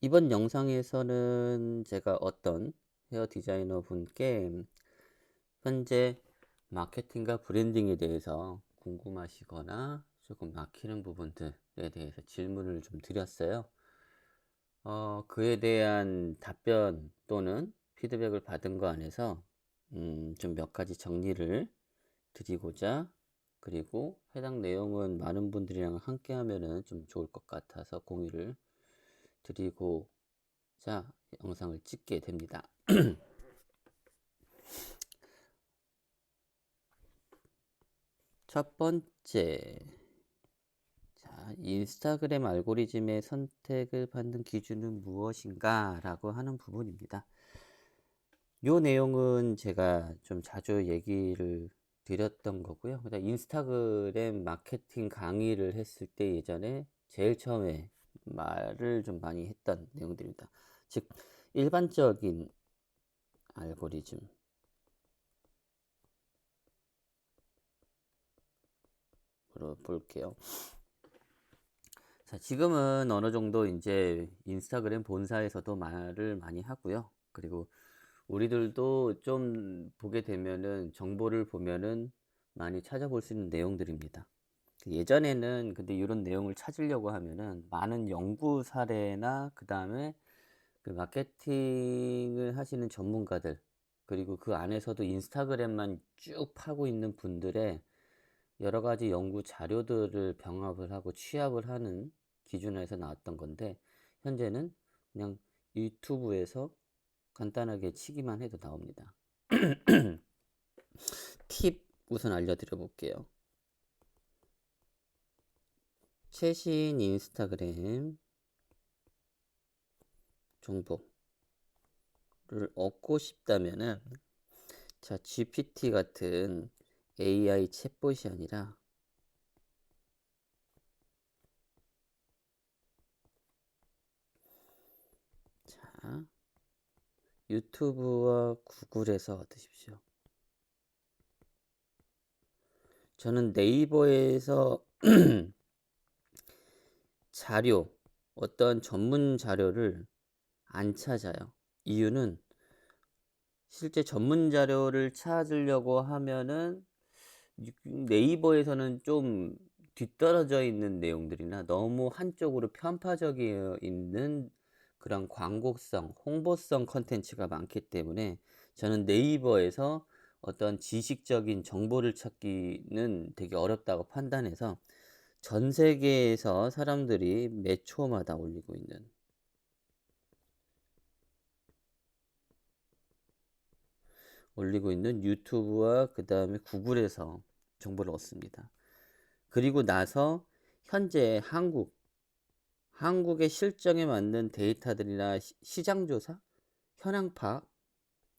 이번 영상에서는 제가 어떤 헤어 디자이너 분께 현재 마케팅과 브랜딩에 대해서 궁금하시거나 조금 막히는 부분들에 대해서 질문을 좀 드렸어요. 그에 대한 답변 또는 피드백을 받은 거 안에서 좀 몇 가지 정리를 드리고자, 그리고 해당 내용은 많은 분들이랑 함께 하면은 좀 좋을 것 같아서 공유를 드리고자 영상을 찍게 됩니다. 첫 번째, 자, 인스타그램 알고리즘의 선택을 받는 기준은 무엇인가? 라고 하는 부분입니다. 이 내용은 제가 좀 자주 얘기를 드렸던 거고요. 그다음 인스타그램 마케팅 강의를 했을 때 예전에 제일 처음에 말을 좀 많이 했던 내용들입니다. 즉, 일반적인 알고리즘으로 볼게요. 자, 지금은 어느 정도 이제 인스타그램 본사에서도 말을 많이 하고요. 그리고 우리들도 좀 보게 되면은 정보를 보면은 많이 찾아볼 수 있는 내용들입니다. 예전에는 근데 이런 내용을 찾으려고 하면은 많은 연구 사례나 그 다음에 그 마케팅을 하시는 전문가들, 그리고 그 안에서도 인스타그램만 쭉 파고 있는 분들의 여러 가지 연구 자료들을 병합을 하고 취합을 하는 기준에서 나왔던 건데, 현재는 그냥 유튜브에서 간단하게 치기만 해도 나옵니다. 팁 우선 알려드려 볼게요. 최신 인스타그램 정보를 얻고 싶다면은, 자, GPT 같은 AI 챗봇이 아니라, 자, 유튜브와 구글에서 얻으십시오. 저는 네이버에서 자료, 어떤 전문 자료를 안 찾아요. 이유는 실제 전문 자료를 찾으려고 하면은 네이버에서는 좀 뒤떨어져 있는 내용들이나 너무 한쪽으로 편파적이어 있는 그런 광고성, 홍보성 컨텐츠가 많기 때문에 저는 네이버에서 어떤 지식적인 정보를 찾기는 되게 어렵다고 판단해서 전 세계에서 사람들이 매 초마다 올리고 있는 유튜브와 그 다음에 구글에서 정보를 얻습니다. 그리고 나서 현재 한국의 실정에 맞는 데이터들이나 시장 조사, 현황 파악,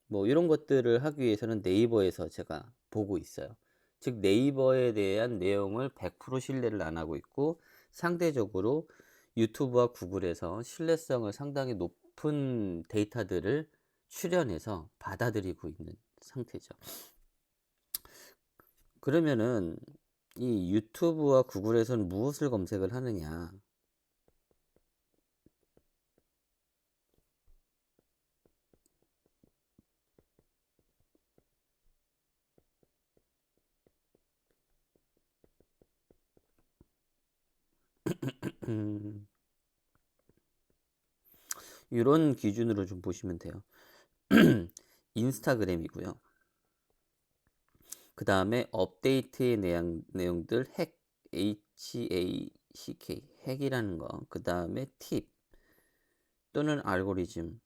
뭐 이런 것들을 하기 위해서는 네이버에서 제가 보고 있어요. 즉 네이버에 대한 내용을 100% 신뢰를 안 하고 있고, 상대적으로 유튜브와 구글에서 신뢰성을 상당히 높은 데이터들을 출연해서 받아들이고 있는 상태죠. 그러면은 이 유튜브와 구글에서는 무엇을 검색을 하느냐? 이런 기준으로 좀 보시면 돼요. 인스타그램이고요. 그 다음에 업데이트의 내용들 HACK, 핵이라는 거. 그 다음에 팁 또는 알고리즘.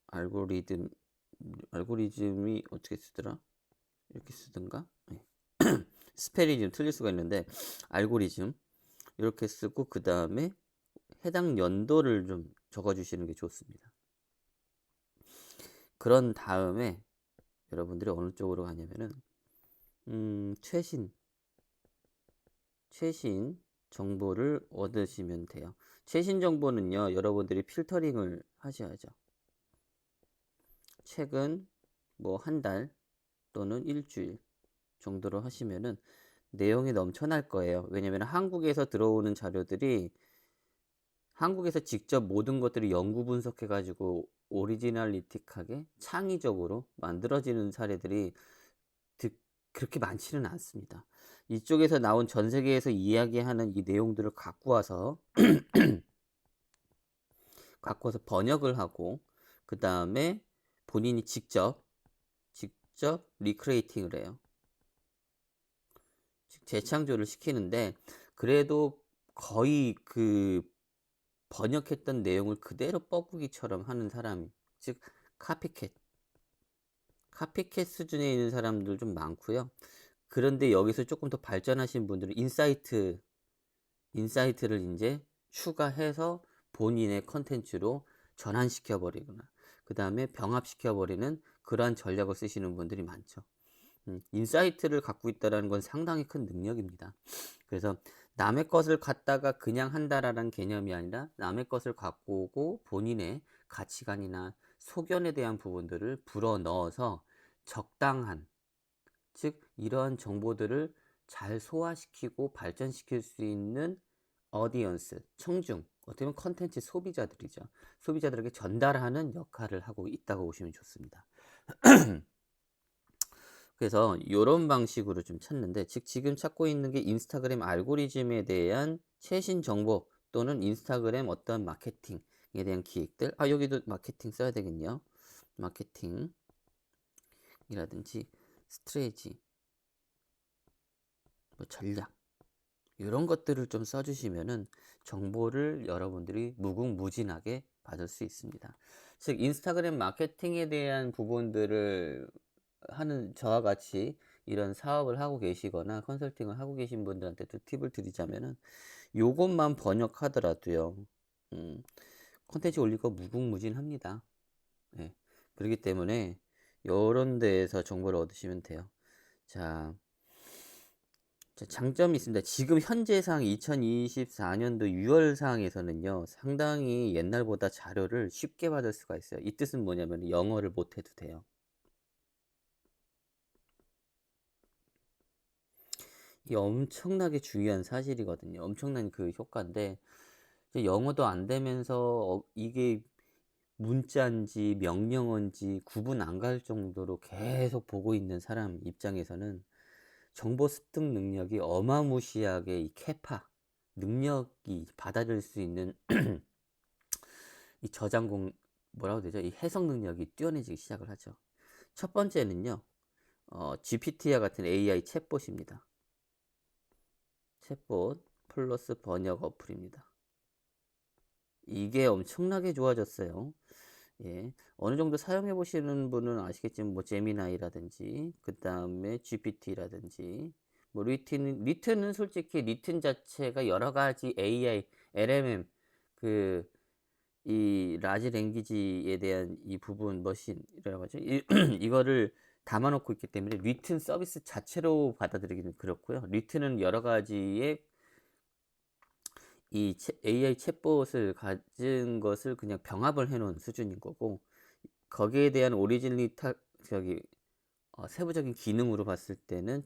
알고리즘, 알고리즘이 어떻게 쓰더라? 이렇게 쓰던가? 네. 스펠이 좀 틀릴 수가 있는데, 알고리즘. 이렇게 쓰고, 그 다음에 해당 연도를 좀 적어주시는 게 좋습니다. 그런 다음에 여러분들이 어느 쪽으로 가냐면은, 최신 정보를 얻으시면 돼요. 최신 정보는요, 여러분들이 필터링을 하셔야죠. 최근 뭐 한 달 또는 일주일 정도로 하시면은 내용이 넘쳐날 거예요. 왜냐면 한국에서 들어오는 자료들이 한국에서 직접 모든 것들을 연구 분석해 가지고 오리지널리틱하게 창의적으로 만들어지는 사례들이 득 그렇게 많지는 않습니다. 이쪽에서 나온 전 세계에서 이야기하는 이 내용들을 갖고 와서 번역을 하고 그다음에 본인이 직접 리크리에이팅을 해요. 즉 재창조를 시키는데 그래도 거의 그 번역했던 내용을 그대로 뻐꾸기처럼 하는 사람, 즉 카피캣 수준에 있는 사람들 좀 많고요. 그런데 여기서 조금 더 발전하신 분들은 인사이트를 이제 추가해서 본인의 컨텐츠로 전환시켜 버리거나 그 다음에 병합시켜 버리는 그러한 전략을 쓰시는 분들이 많죠. 인사이트를 갖고 있다는 건 상당히 큰 능력입니다. 그래서 남의 것을 갖다가 그냥 한다라는 개념이 아니라 남의 것을 갖고 오고 본인의 가치관이나 소견에 대한 부분들을 불어 넣어서 적당한, 즉 이러한 정보들을 잘 소화시키고 발전시킬 수 있는 어디언스, 청중, 어떻게 보면 컨텐츠 소비자들이죠. 소비자들에게 전달하는 역할을 하고 있다고 보시면 좋습니다. 그래서 이런 방식으로 좀 찾는데, 즉 지금 찾고 있는 게 인스타그램 알고리즘에 대한 최신 정보 또는 인스타그램 어떤 마케팅에 대한 기획들. 여기도 마케팅 써야 되겠네요. 마케팅이라든지 스트레지, 뭐 전략 이런 것들을 좀 써주시면은 정보를 여러분들이 무궁무진하게 받을 수 있습니다. 즉 인스타그램 마케팅에 대한 부분들을 하는 저와 같이 이런 사업을 하고 계시거나 컨설팅을 하고 계신 분들한테도 팁을 드리자면은 요것만 번역하더라도요 콘텐츠 올릴 거 무궁무진합니다. 네. 그렇기 때문에 요런 데에서 정보를 얻으시면 돼요. 자, 장점이 있습니다. 지금 현재상 2024년도 6월 상에서는요 상당히 옛날보다 자료를 쉽게 받을 수가 있어요. 이 뜻은 뭐냐면 영어를 못해도 돼요. 이 엄청나게 중요한 사실이거든요. 엄청난 그 효과인데 영어도 안 되면서 이게 문자인지 명령어인지 구분 안 갈 정도로 계속 보고 있는 사람 입장에서는 정보 습득 능력이 어마무시하게 이 캐파 능력이 받아들일 수 있는 이 저장공 뭐라고 되죠? 이 해석 능력이 뛰어내지기 시작을 하죠. 첫 번째는요. GPT와 같은 AI 챗봇입니다. 챗봇 플러스 번역 어플입니다. 이게 엄청나게 좋아졌어요. 예, 어느 정도 사용해 보시는 분은 아시겠지만 뭐 제미나이라든지 그 다음에 GPT라든지 뭐 리튼은 솔직히 리튼 자체가 여러 가지 AI, LMM 그 이 라지 랭귀지에 대한 이 부분 머신이라고 하죠. 이거를 담아놓고 있기 때문에 리튼 서비스 자체로 받아들이기는 그렇고요. 리튼은 여러 가지의 이 AI 챗봇을 가진 것을 그냥 병합을 해놓은 수준인 거고 거기에 대한 세부적인 기능으로 봤을 때는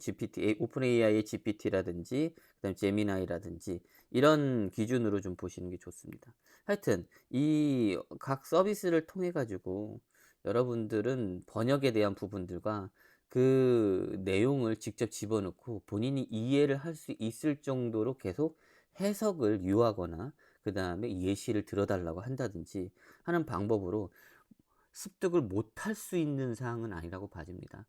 오픈 AI의 GPT라든지 그다음 제미나이라든지 이런 기준으로 좀 보시는 게 좋습니다. 하여튼 이 각 서비스를 통해 가지고 여러분들은 번역에 대한 부분들과 그 내용을 직접 집어넣고 본인이 이해를 할 수 있을 정도로 계속 해석을 유하거나 그 다음에 예시를 들어달라고 한다든지 하는 방법으로 습득을 못할 수 있는 사항은 아니라고 봐집니다.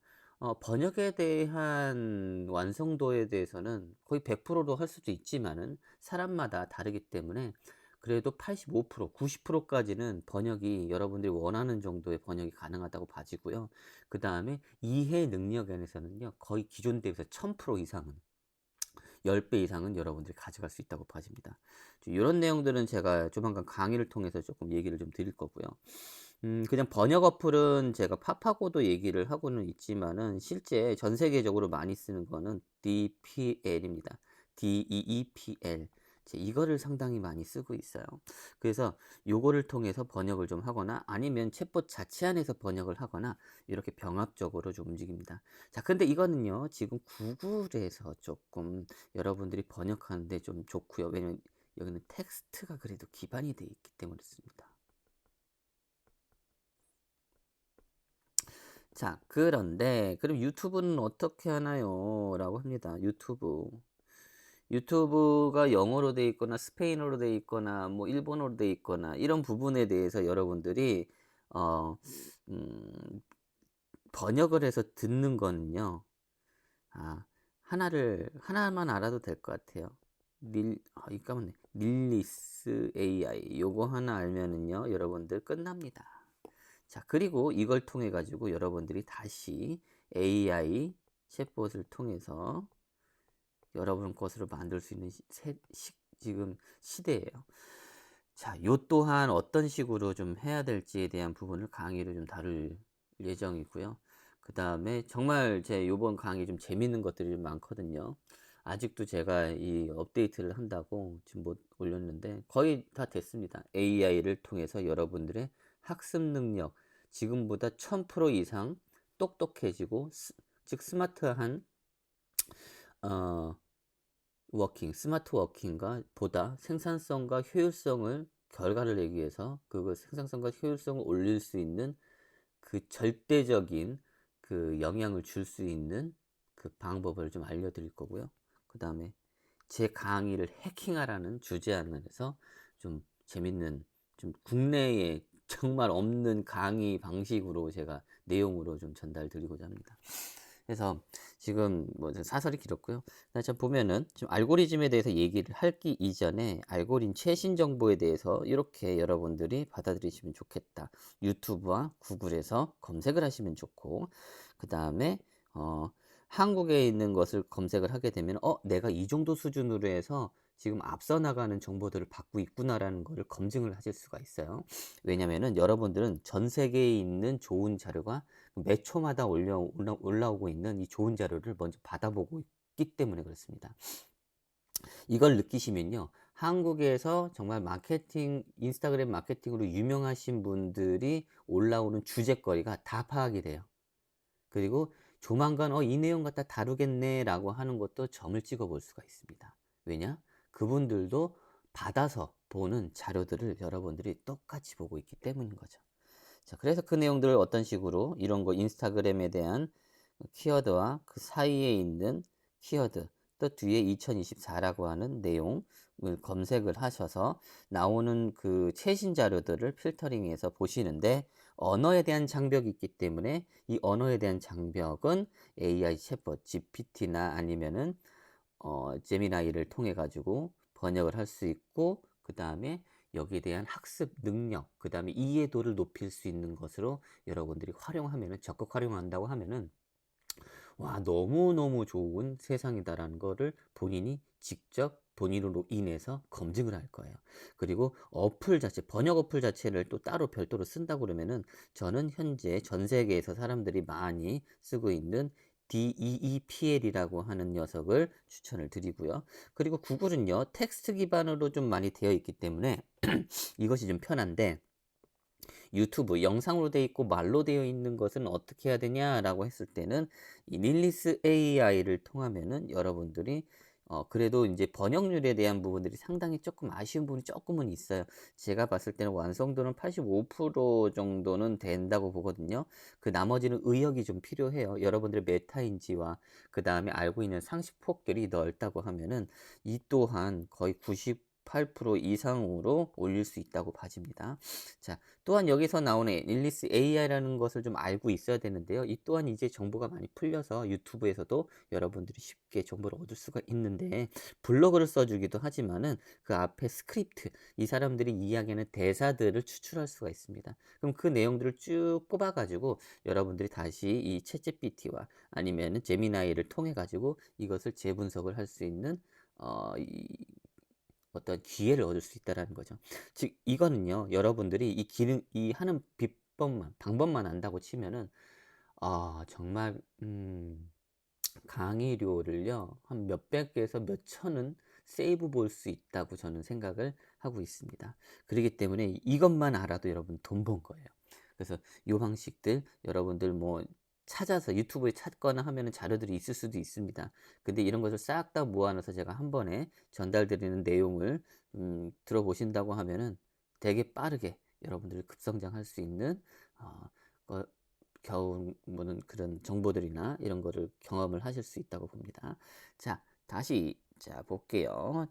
번역에 대한 완성도에 대해서는 거의 100%로 할 수도 있지만은 사람마다 다르기 때문에 그래도 85%, 90%까지는 번역이 여러분들이 원하는 정도의 번역이 가능하다고 봐지고요. 그 다음에 이해 능력에서는요, 거의 기존 대비해서 1000% 이상은 10배 이상은 여러분들이 가져갈 수 있다고 봐집니다. 이런 내용들은 제가 조만간 강의를 통해서 조금 얘기를 좀 드릴 거고요. 그냥 번역 어플은 제가 파파고도 얘기를 하고는 있지만은 실제 전 세계적으로 많이 쓰는 거는 DeepL입니다. DEEPL. 이거를 상당히 많이 쓰고 있어요. 그래서 요거를 통해서 번역을 좀 하거나 아니면 챗봇 자체 안에서 번역을 하거나 이렇게 병합적으로 좀 움직입니다. 자, 근데 이거는요, 지금 구글에서 조금 여러분들이 번역하는데 좀 좋고요. 왜냐면 여기는 텍스트가 그래도 기반이 되어 있기 때문에 그렇습니다. 자, 그런데 그럼 유튜브는 어떻게 하나요? 라고 합니다. 유튜브가 영어로 돼 있거나 스페인어로 돼 있거나 뭐 일본어로 돼 있거나 이런 부분에 대해서 여러분들이 어, 음, 번역을 해서 듣는 거는요. 아, 하나만 알아도 될 것 같아요. 까먹네. 릴리스 AI 요거 하나 알면은요, 여러분들 끝납니다. 자, 그리고 이걸 통해 가지고 여러분들이 다시 AI 챗봇을 통해서 여러분 것으로 만들 수 있는 지금 시대예요. 자, 요 또한 어떤 식으로 좀 해야 될지에 대한 부분을 강의를 좀 다룰 예정이고요. 그 다음에 정말 제 요번 강의 좀 재밌는 것들이 좀 많거든요. 아직도 제가 이 업데이트를 한다고 지금 못 올렸는데 거의 다 됐습니다. AI를 통해서 여러분들의 학습 능력, 지금보다 1000% 이상 똑똑해지고, 즉 스마트한 어, 스마트 워킹과 보다 생산성과 효율성을 결과를 내기 위해서 그 생산성과 효율성을 올릴 수 있는 그 절대적인 그 영향을 줄 수 있는 그 방법을 좀 알려드릴 거고요. 그 다음에 제 강의를 해킹하라는 주제 안에서 좀 재밌는, 좀 국내에 정말 없는 강의 방식으로 제가 내용으로 좀 전달 드리고자 합니다. 그래서 지금 뭐 사설이 길었고요. 자, 보면은 지금 알고리즘에 대해서 얘기를 하기 이전에 알고리즘 최신 정보에 대해서 이렇게 여러분들이 받아들이시면 좋겠다. 유튜브와 구글에서 검색을 하시면 좋고, 그 다음에 한국에 있는 것을 검색을 하게 되면 내가 이 정도 수준으로 해서 지금 앞서 나가는 정보들을 받고 있구나라는 것을 검증을 하실 수가 있어요. 왜냐면은 여러분들은 전 세계에 있는 좋은 자료가 매 초마다 올라오고 있는 이 좋은 자료를 먼저 받아보고 있기 때문에 그렇습니다. 이걸 느끼시면요. 한국에서 정말 인스타그램 마케팅으로 유명하신 분들이 올라오는 주제거리가 다 파악이 돼요. 그리고 조만간 이 내용 갖다 다루겠네 라고 하는 것도 점을 찍어 볼 수가 있습니다. 왜냐? 그분들도 받아서 보는 자료들을 여러분들이 똑같이 보고 있기 때문인 거죠. 자, 그래서 그 내용들을 어떤 식으로 이런 거 인스타그램에 대한 키워드와 그 사이에 있는 키워드, 또 뒤에 2024라고 하는 내용을 검색을 하셔서 나오는 그 최신 자료들을 필터링해서 보시는데, 언어에 대한 장벽이 있기 때문에 이 언어에 대한 장벽은 AI 챗봇 GPT나 아니면은 제미나이를 통해 가지고 번역을 할 수 있고, 그 다음에 여기에 대한 학습 능력, 그 다음에 이해도를 높일 수 있는 것으로 여러분들이 적극 활용한다고 하면은 와, 너무너무 좋은 세상이다라는 거를 본인이 직접 본인으로 인해서 검증을 할 거예요. 그리고 번역 어플 자체를 또 따로 별도로 쓴다고 그러면은 저는 현재 전 세계에서 사람들이 많이 쓰고 있는 DEEPL이라고 하는 녀석을 추천을 드리고요. 그리고 구글은요, 텍스트 기반으로 좀 많이 되어 있기 때문에 이것이 좀 편한데, 유튜브 영상으로 되어 있고 말로 되어 있는 것은 어떻게 해야 되냐라고 했을 때는 이 릴리스 AI를 통하면은 여러분들이 그래도 이제 번역률에 대한 부분들이 상당히 조금 아쉬운 부분이 조금은 있어요. 제가 봤을 때는 완성도는 85% 정도는 된다고 보거든요. 그 나머지는 의역이 좀 필요해요. 여러분들의 메타인지와 그 다음에 알고 있는 상식폭들이 넓다고 하면은 이 또한 거의 98% 이상으로 올릴 수 있다고 봐집니다. 자, 또한 여기서 나오는 릴리스 AI라는 것을 좀 알고 있어야 되는데요. 이 또한 이제 정보가 많이 풀려서 유튜브에서도 여러분들이 쉽게 정보를 얻을 수가 있는데, 블로그를 써주기도 하지만은 그 앞에 스크립트, 이 사람들이 이야기하는 대사들을 추출할 수가 있습니다. 그럼 그 내용들을 쭉 뽑아가지고 여러분들이 다시 이 챗GPT와 아니면은 제미나이를 통해 가지고 이것을 재분석을 할 수 있는 어떤 기회를 얻을 수 있다라는 거죠. 즉 이거는요, 여러분들이 이 하는 방법만 안다고 치면은 정말 강의료를요 한 몇백에서 몇천은 세이브 볼 수 있다고 저는 생각을 하고 있습니다. 그렇기 때문에 이것만 알아도 여러분 돈 번 거예요. 그래서 이 방식들 여러분들 뭐 찾아서 유튜브에 찾거나 하면은 자료들이 있을 수도 있습니다. 근데 이런 것을 싹 다 모아놔서 제가 한 번에 전달드리는 내용을 들어보신다고 하면은 되게 빠르게 여러분들이 급성장할 수 있는 어, 거- 뭐는 그런 정보들이나 이런 거를 경험을 하실 수 있다고 봅니다. 자, 다시 자 볼게요.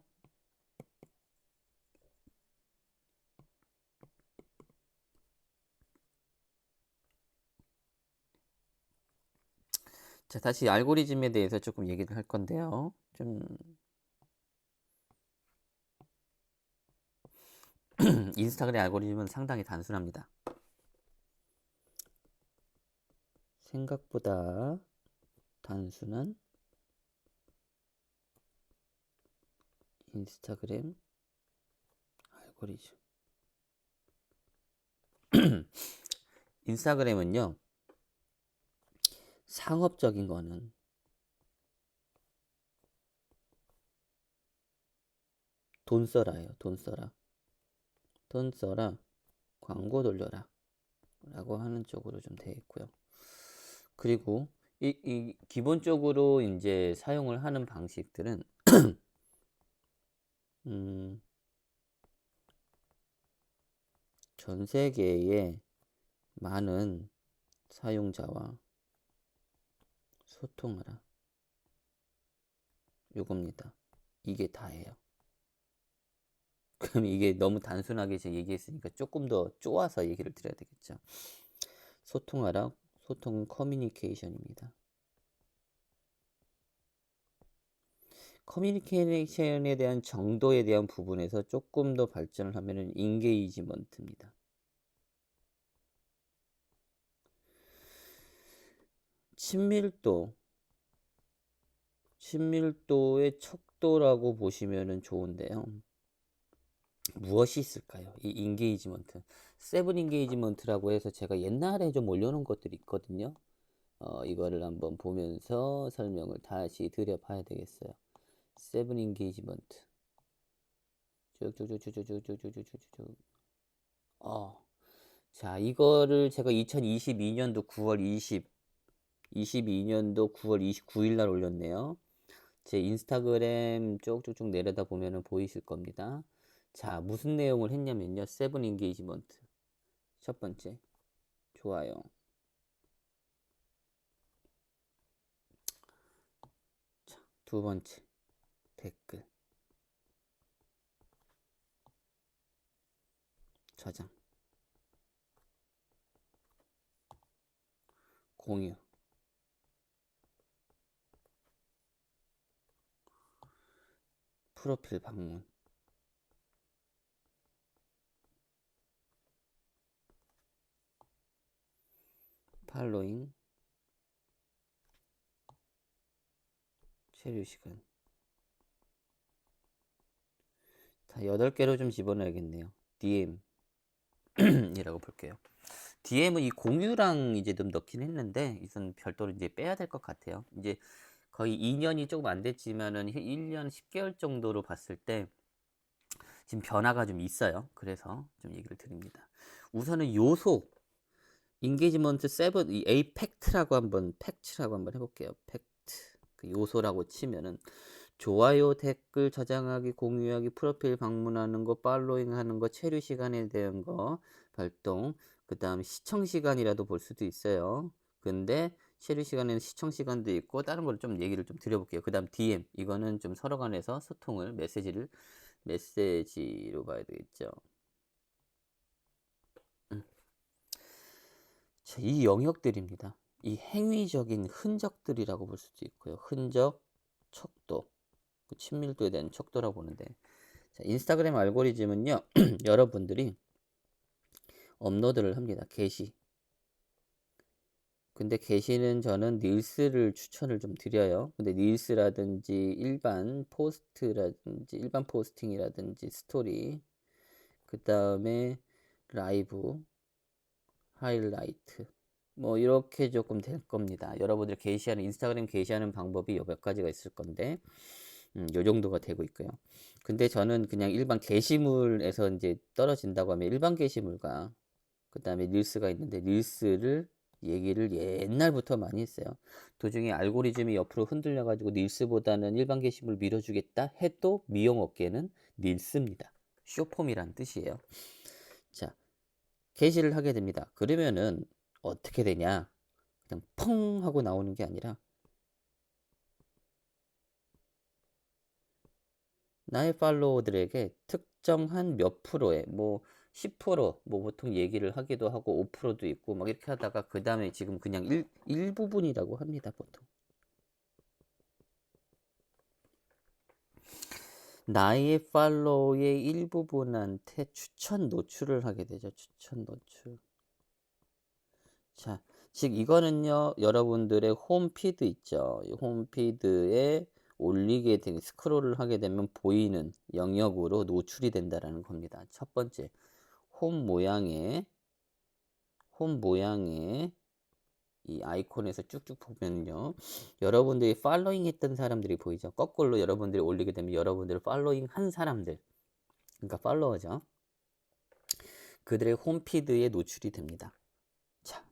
자, 다시 알고리즘에 대해서 조금 얘기를 할 건데요. 좀 인스타그램 알고리즘은 상당히 단순합니다. 생각보다 단순한 인스타그램 알고리즘. 인스타그램은요, 상업적인 거는 돈 써라예요. 돈 써라. 돈 써라. 광고 돌려라. 라고 하는 쪽으로 좀 되어 있고요. 그리고 이 기본적으로 이제 사용을 하는 방식들은 음, 전 세계의 많은 사용자와 소통하라. 요겁니다. 이게 다예요. 그럼 이게 너무 단순하게 제가 얘기했으니까 조금 더 쪼아서 얘기를 드려야 되겠죠. 소통하라. 소통은 커뮤니케이션입니다. 커뮤니케이션에 대한 정도에 대한 부분에서 조금 더 발전을 하면은 인게이지먼트입니다. 친밀도의 척도라고 보시면은 좋은데요. 무엇이 있을까요? 이 인게이지먼트. 세븐 인게이지먼트라고 해서 제가 옛날에 좀 올려놓은 것들이 있거든요. 이거를 한번 보면서 설명을 다시 드려봐야 되겠어요. 세븐 인게이지먼트. 쭉쭉쭉쭉쭉쭉쭉쭉쭉쭉. 자, 이거를 제가 2022년도 9월 22년도 9월 29일 날 올렸네요. 제 인스타그램 쭉쭉쭉 내려다 보면은 보이실 겁니다. 자, 무슨 내용을 했냐면요. 세븐 인게이지먼트. 첫 번째, 좋아요. 자, 두 번째, 댓글. 저장. 공유. 프로필 방문. 팔로잉. 체류 시간. 다 8개로 좀 집어넣어야겠네요. DM이라고 볼게요. DM은 이 공유랑 이제 좀 넣긴 했는데, 이건 별도로 이제 빼야 될 것 같아요. 이제 거의 2년이 조금 안 됐지만은 1년 10개월 정도로 봤을 때 지금 변화가 좀 있어요. 그래서 좀 얘기를 드립니다. 우선은 요소, 인게이지먼트 세븐, 이 에이펙트라고 한번, 팩트라고 한번 해볼게요. 팩트. 그 요소라고 치면은 좋아요, 댓글 저장하기, 공유하기, 프로필 방문하는 거, 팔로잉 하는 거, 체류 시간에 대한 거, 발동, 그 다음 시청 시간이라도 볼 수도 있어요. 근데 체류 시간에는 시청 시간도 있고 다른 걸 좀 얘기를 좀 드려볼게요. 그 다음 DM, 이거는 좀 서로 간에서 소통을, 메시지로 봐야 되겠죠. 자, 이 영역들입니다. 이 행위적인 흔적들이라고 볼 수도 있고요. 흔적, 척도, 그 친밀도에 대한 척도라고 보는데, 자, 인스타그램 알고리즘은요, 여러분들이 업로드를 합니다. 게시. 근데 게시는 저는 릴스를 추천을 좀 드려요. 근데 릴스라든지 일반 포스팅이라든지 스토리, 그 다음에 라이브, 하이라이트, 뭐 이렇게 조금 될 겁니다. 여러분들 게시하는 인스타그램 게시하는 방법이 몇 가지가 있을 건데, 요 정도가 되고 있고요. 근데 저는 그냥 일반 게시물에서 이제 떨어진다고 하면 일반 게시물과 그 다음에 릴스가 있는데 릴스를 얘기를 옛날부터 많이 했어요. 도중에 알고리즘이 옆으로 흔들려가지고 닐스보다는 일반 게시물 밀어주겠다 해도 미용업계는 닐스입니다. 쇼폼이란 뜻이에요. 자, 게시를 하게 됩니다. 그러면은 어떻게 되냐? 그냥 펑 하고 나오는 게 아니라 나의 팔로워들에게 특정한 몇 프로의 뭐 10%, 뭐 보통 얘기를 하기도 하고 5%도 있고 막 이렇게 하다가 그 다음에 지금 그냥 일부분이라고 합니다, 보통. 나의 팔로우의 일부분한테 추천 노출을 하게 되죠. 추천 노출. 자, 즉 이거는요, 여러분들의 홈피드 있죠. 이 홈피드에 올리게 된 스크롤을 하게 되면 보이는 영역으로 노출이 된다라는 겁니다. 첫 번째, 홈 모양의 이 아이콘에서 쭉쭉 보면요, 여러분들이 팔로잉 했던 사람들이 보이죠. 거꾸로 여러분들이 올리게 되면 여러분들을 팔로잉 한 사람들, 그러니까 팔로워죠. 그들의 홈피드에 노출이 됩니다. 자,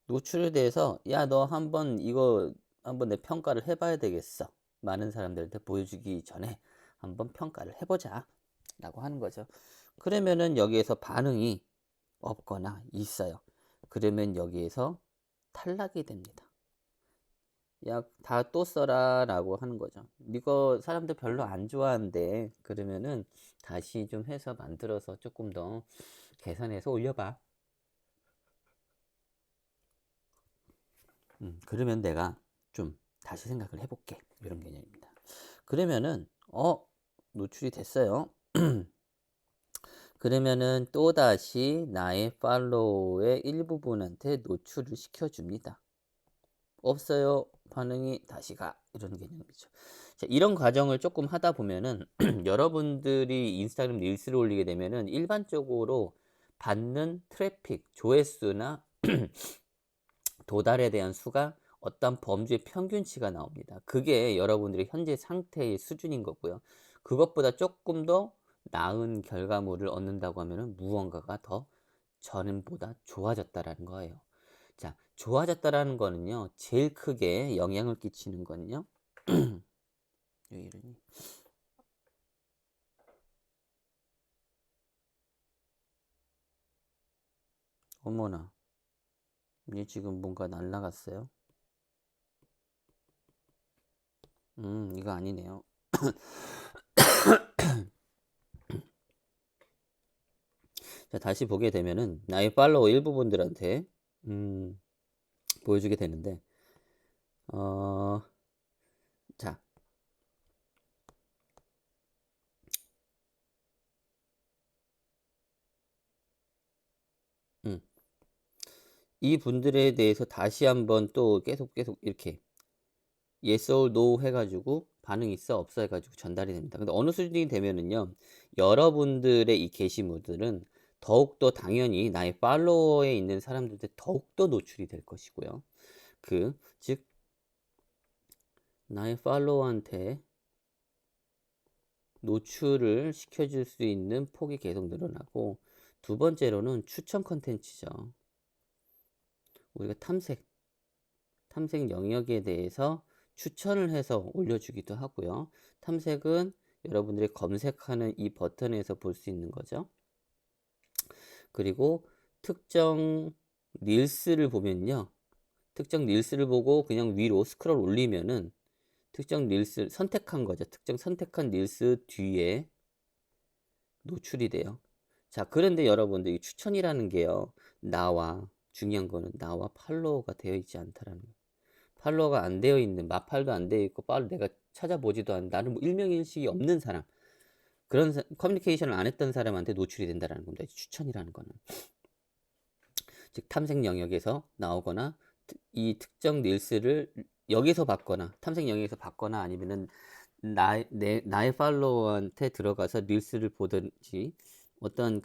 노출에 대해서 야, 너 한번 이거 한번 내 평가를 해봐야 되겠어. 많은 사람들한테 보여주기 전에 한번 평가를 해보자 라고 하는 거죠. 그러면은 여기에서 반응이 없거나 있어요. 그러면 여기에서 탈락이 됩니다. 야, 다 또 써라 라고 하는 거죠. 이거 사람들 별로 안 좋아한대. 그러면은 다시 좀 해서 만들어서 조금 더 개선해서 올려봐. 그러면 내가 좀 다시 생각을 해볼게. 이런 개념입니다. 그러면은 노출이 됐어요. 그러면은 또다시 나의 팔로우의 일부분한테 노출을 시켜줍니다. 없어요. 반응이 다시 가. 이런 개념이죠. 자, 이런 과정을 조금 하다 보면은 여러분들이 인스타그램 릴스를 올리게 되면은 일반적으로 받는 트래픽, 조회수나 도달에 대한 수가 어떤 범주의 평균치가 나옵니다. 그게 여러분들의 현재 상태의 수준인 거고요. 그것보다 조금 더 나은 결과물을 얻는다고 하면은 무언가가 더 전보다 좋아졌다라는 거예요. 자, 좋아졌다라는 거는요, 제일 크게 영향을 끼치는 거는요, 왜 이러니? 어머나, 얘 지금 뭔가 날라갔어요. 이거 아니네요. 자, 다시 보게 되면은 나의 팔로워 일부분들한테 보여주게 되는데, 자, 이 분들에 대해서 다시 한번 또 계속 이렇게 yes or no 해가지고 반응 있어 없어 해가지고 전달이 됩니다. 근데 어느 수준이 되면은요, 여러분들의 이 게시물들은 더욱더 당연히 나의 팔로워에 있는 사람들한테 더욱더 노출이 될 것이고요. 즉 나의 팔로워한테 노출을 시켜줄 수 있는 폭이 계속 늘어나고, 두 번째로는 추천 컨텐츠죠. 우리가 탐색 영역에 대해서 추천을 해서 올려주기도 하고요. 탐색은 여러분들이 검색하는 이 버튼에서 볼 수 있는 거죠. 그리고 특정 릴스를 보면요, 특정 릴스를 보고 그냥 위로 스크롤 올리면은 특정 릴스 선택한 거죠. 특정 선택한 릴스 뒤에 노출이 돼요. 자, 그런데 여러분들 이 추천이라는 게요, 중요한 거는 나와 팔로워가 되어 있지 않다라는 거예요. 팔로워가 안 되어 있는, 마팔도 안 되어 있고 내가 찾아보지도 않은, 나는 뭐 일명일식이 없는 사람, 그런 커뮤니케이션을 안 했던 사람한테 노출이 된다라는 겁니다. 추천이라는 거는, 즉 탐색 영역에서 나오거나 이 특정 릴스를 여기서 받거나 탐색 영역에서 받거나, 아니면은 나의 팔로워한테 들어가서 릴스를 보든지, 어떤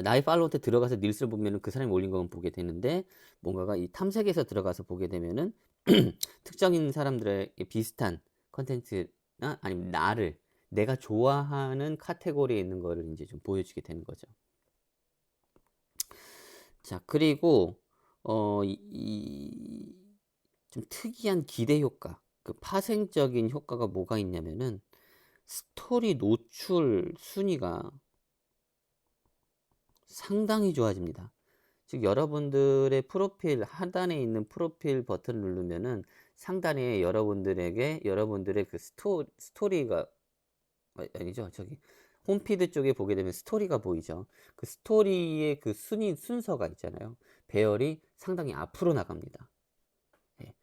나의 팔로워한테 들어가서 릴스를 보면은 그 사람이 올린 것만 보게 되는데, 뭔가가 이 탐색에서 들어가서 보게 되면은 특정인 사람들의 비슷한 컨텐츠나 아니면 내가 좋아하는 카테고리에 있는 거를 이제 좀 보여주게 되는 거죠. 자, 그리고 좀 특이한 기대 효과, 그 파생적인 효과가 뭐가 있냐면은 스토리 노출 순위가 상당히 좋아집니다. 즉 여러분들의 프로필 하단에 있는 프로필 버튼을 누르면은 상단에 여러분들에게 여러분들의 그 스토리가 아니죠. 저기 홈피드 쪽에 보게 되면 스토리가 보이죠. 그 스토리의 그 순서가 있잖아요. 배열이 상당히 앞으로 나갑니다. 예.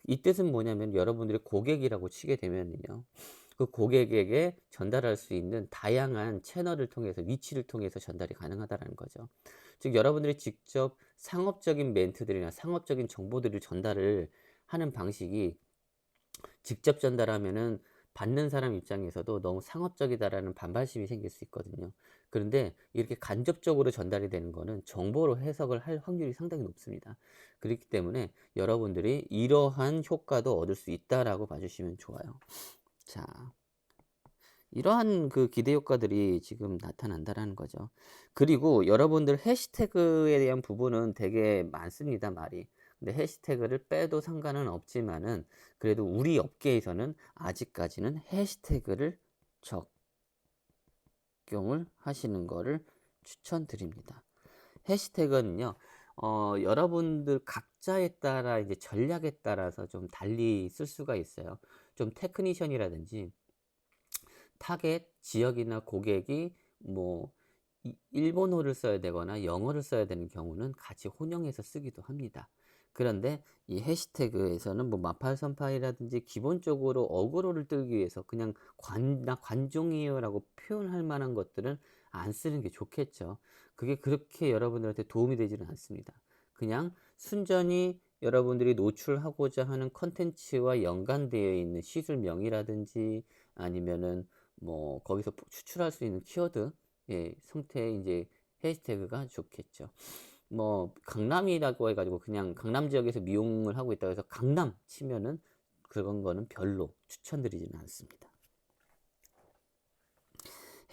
이 뜻은 뭐냐면 여러분들이 고객이라고 치게 되면요. 그 고객에게 전달할 수 있는 다양한 채널을 통해서 위치를 통해서 전달이 가능하다는 거죠. 즉 여러분들이 직접 상업적인 멘트들이나 상업적인 정보들을 전달을 하는 방식이 직접 전달하면은 받는 사람 입장에서도 너무 상업적이다라는 반발심이 생길 수 있거든요. 그런데 이렇게 간접적으로 전달이 되는 거는 정보로 해석을 할 확률이 상당히 높습니다. 그렇기 때문에 여러분들이 이러한 효과도 얻을 수 있다라고 봐주시면 좋아요. 자, 이러한 그 기대 효과들이 지금 나타난다라는 거죠. 그리고 여러분들 해시태그에 대한 부분은 되게 많습니다, 말이. 근데 해시태그를 빼도 상관은 없지만은 그래도 우리 업계에서는 아직까지는 해시태그를 적용을 하시는 거를 추천드립니다. 해시태그는요, 여러분들 각자에 따라 이제 전략에 따라서 좀 달리 쓸 수가 있어요. 좀 테크니션이라든지 타겟 지역이나 고객이 뭐 일본어를 써야 되거나 영어를 써야 되는 경우는 같이 혼용해서 쓰기도 합니다. 그런데 이 해시태그에서는 뭐 마팔선파이라든지 기본적으로 어그로를 끌기 위해서 그냥 나 관종이에요 라고 표현할 만한 것들은 안 쓰는 게 좋겠죠. 그게 그렇게 여러분들한테 도움이 되지는 않습니다. 그냥 순전히 여러분들이 노출하고자 하는 컨텐츠와 연관되어 있는 시술명이라든지 아니면은 뭐 거기서 추출할 수 있는 키워드 성태의 이제 해시태그가 좋겠죠. 뭐 강남이라고 해가지고 그냥 강남 지역에서 미용을 하고 있다고 해서 강남 치면은 그런 거는 별로 추천드리지는 않습니다.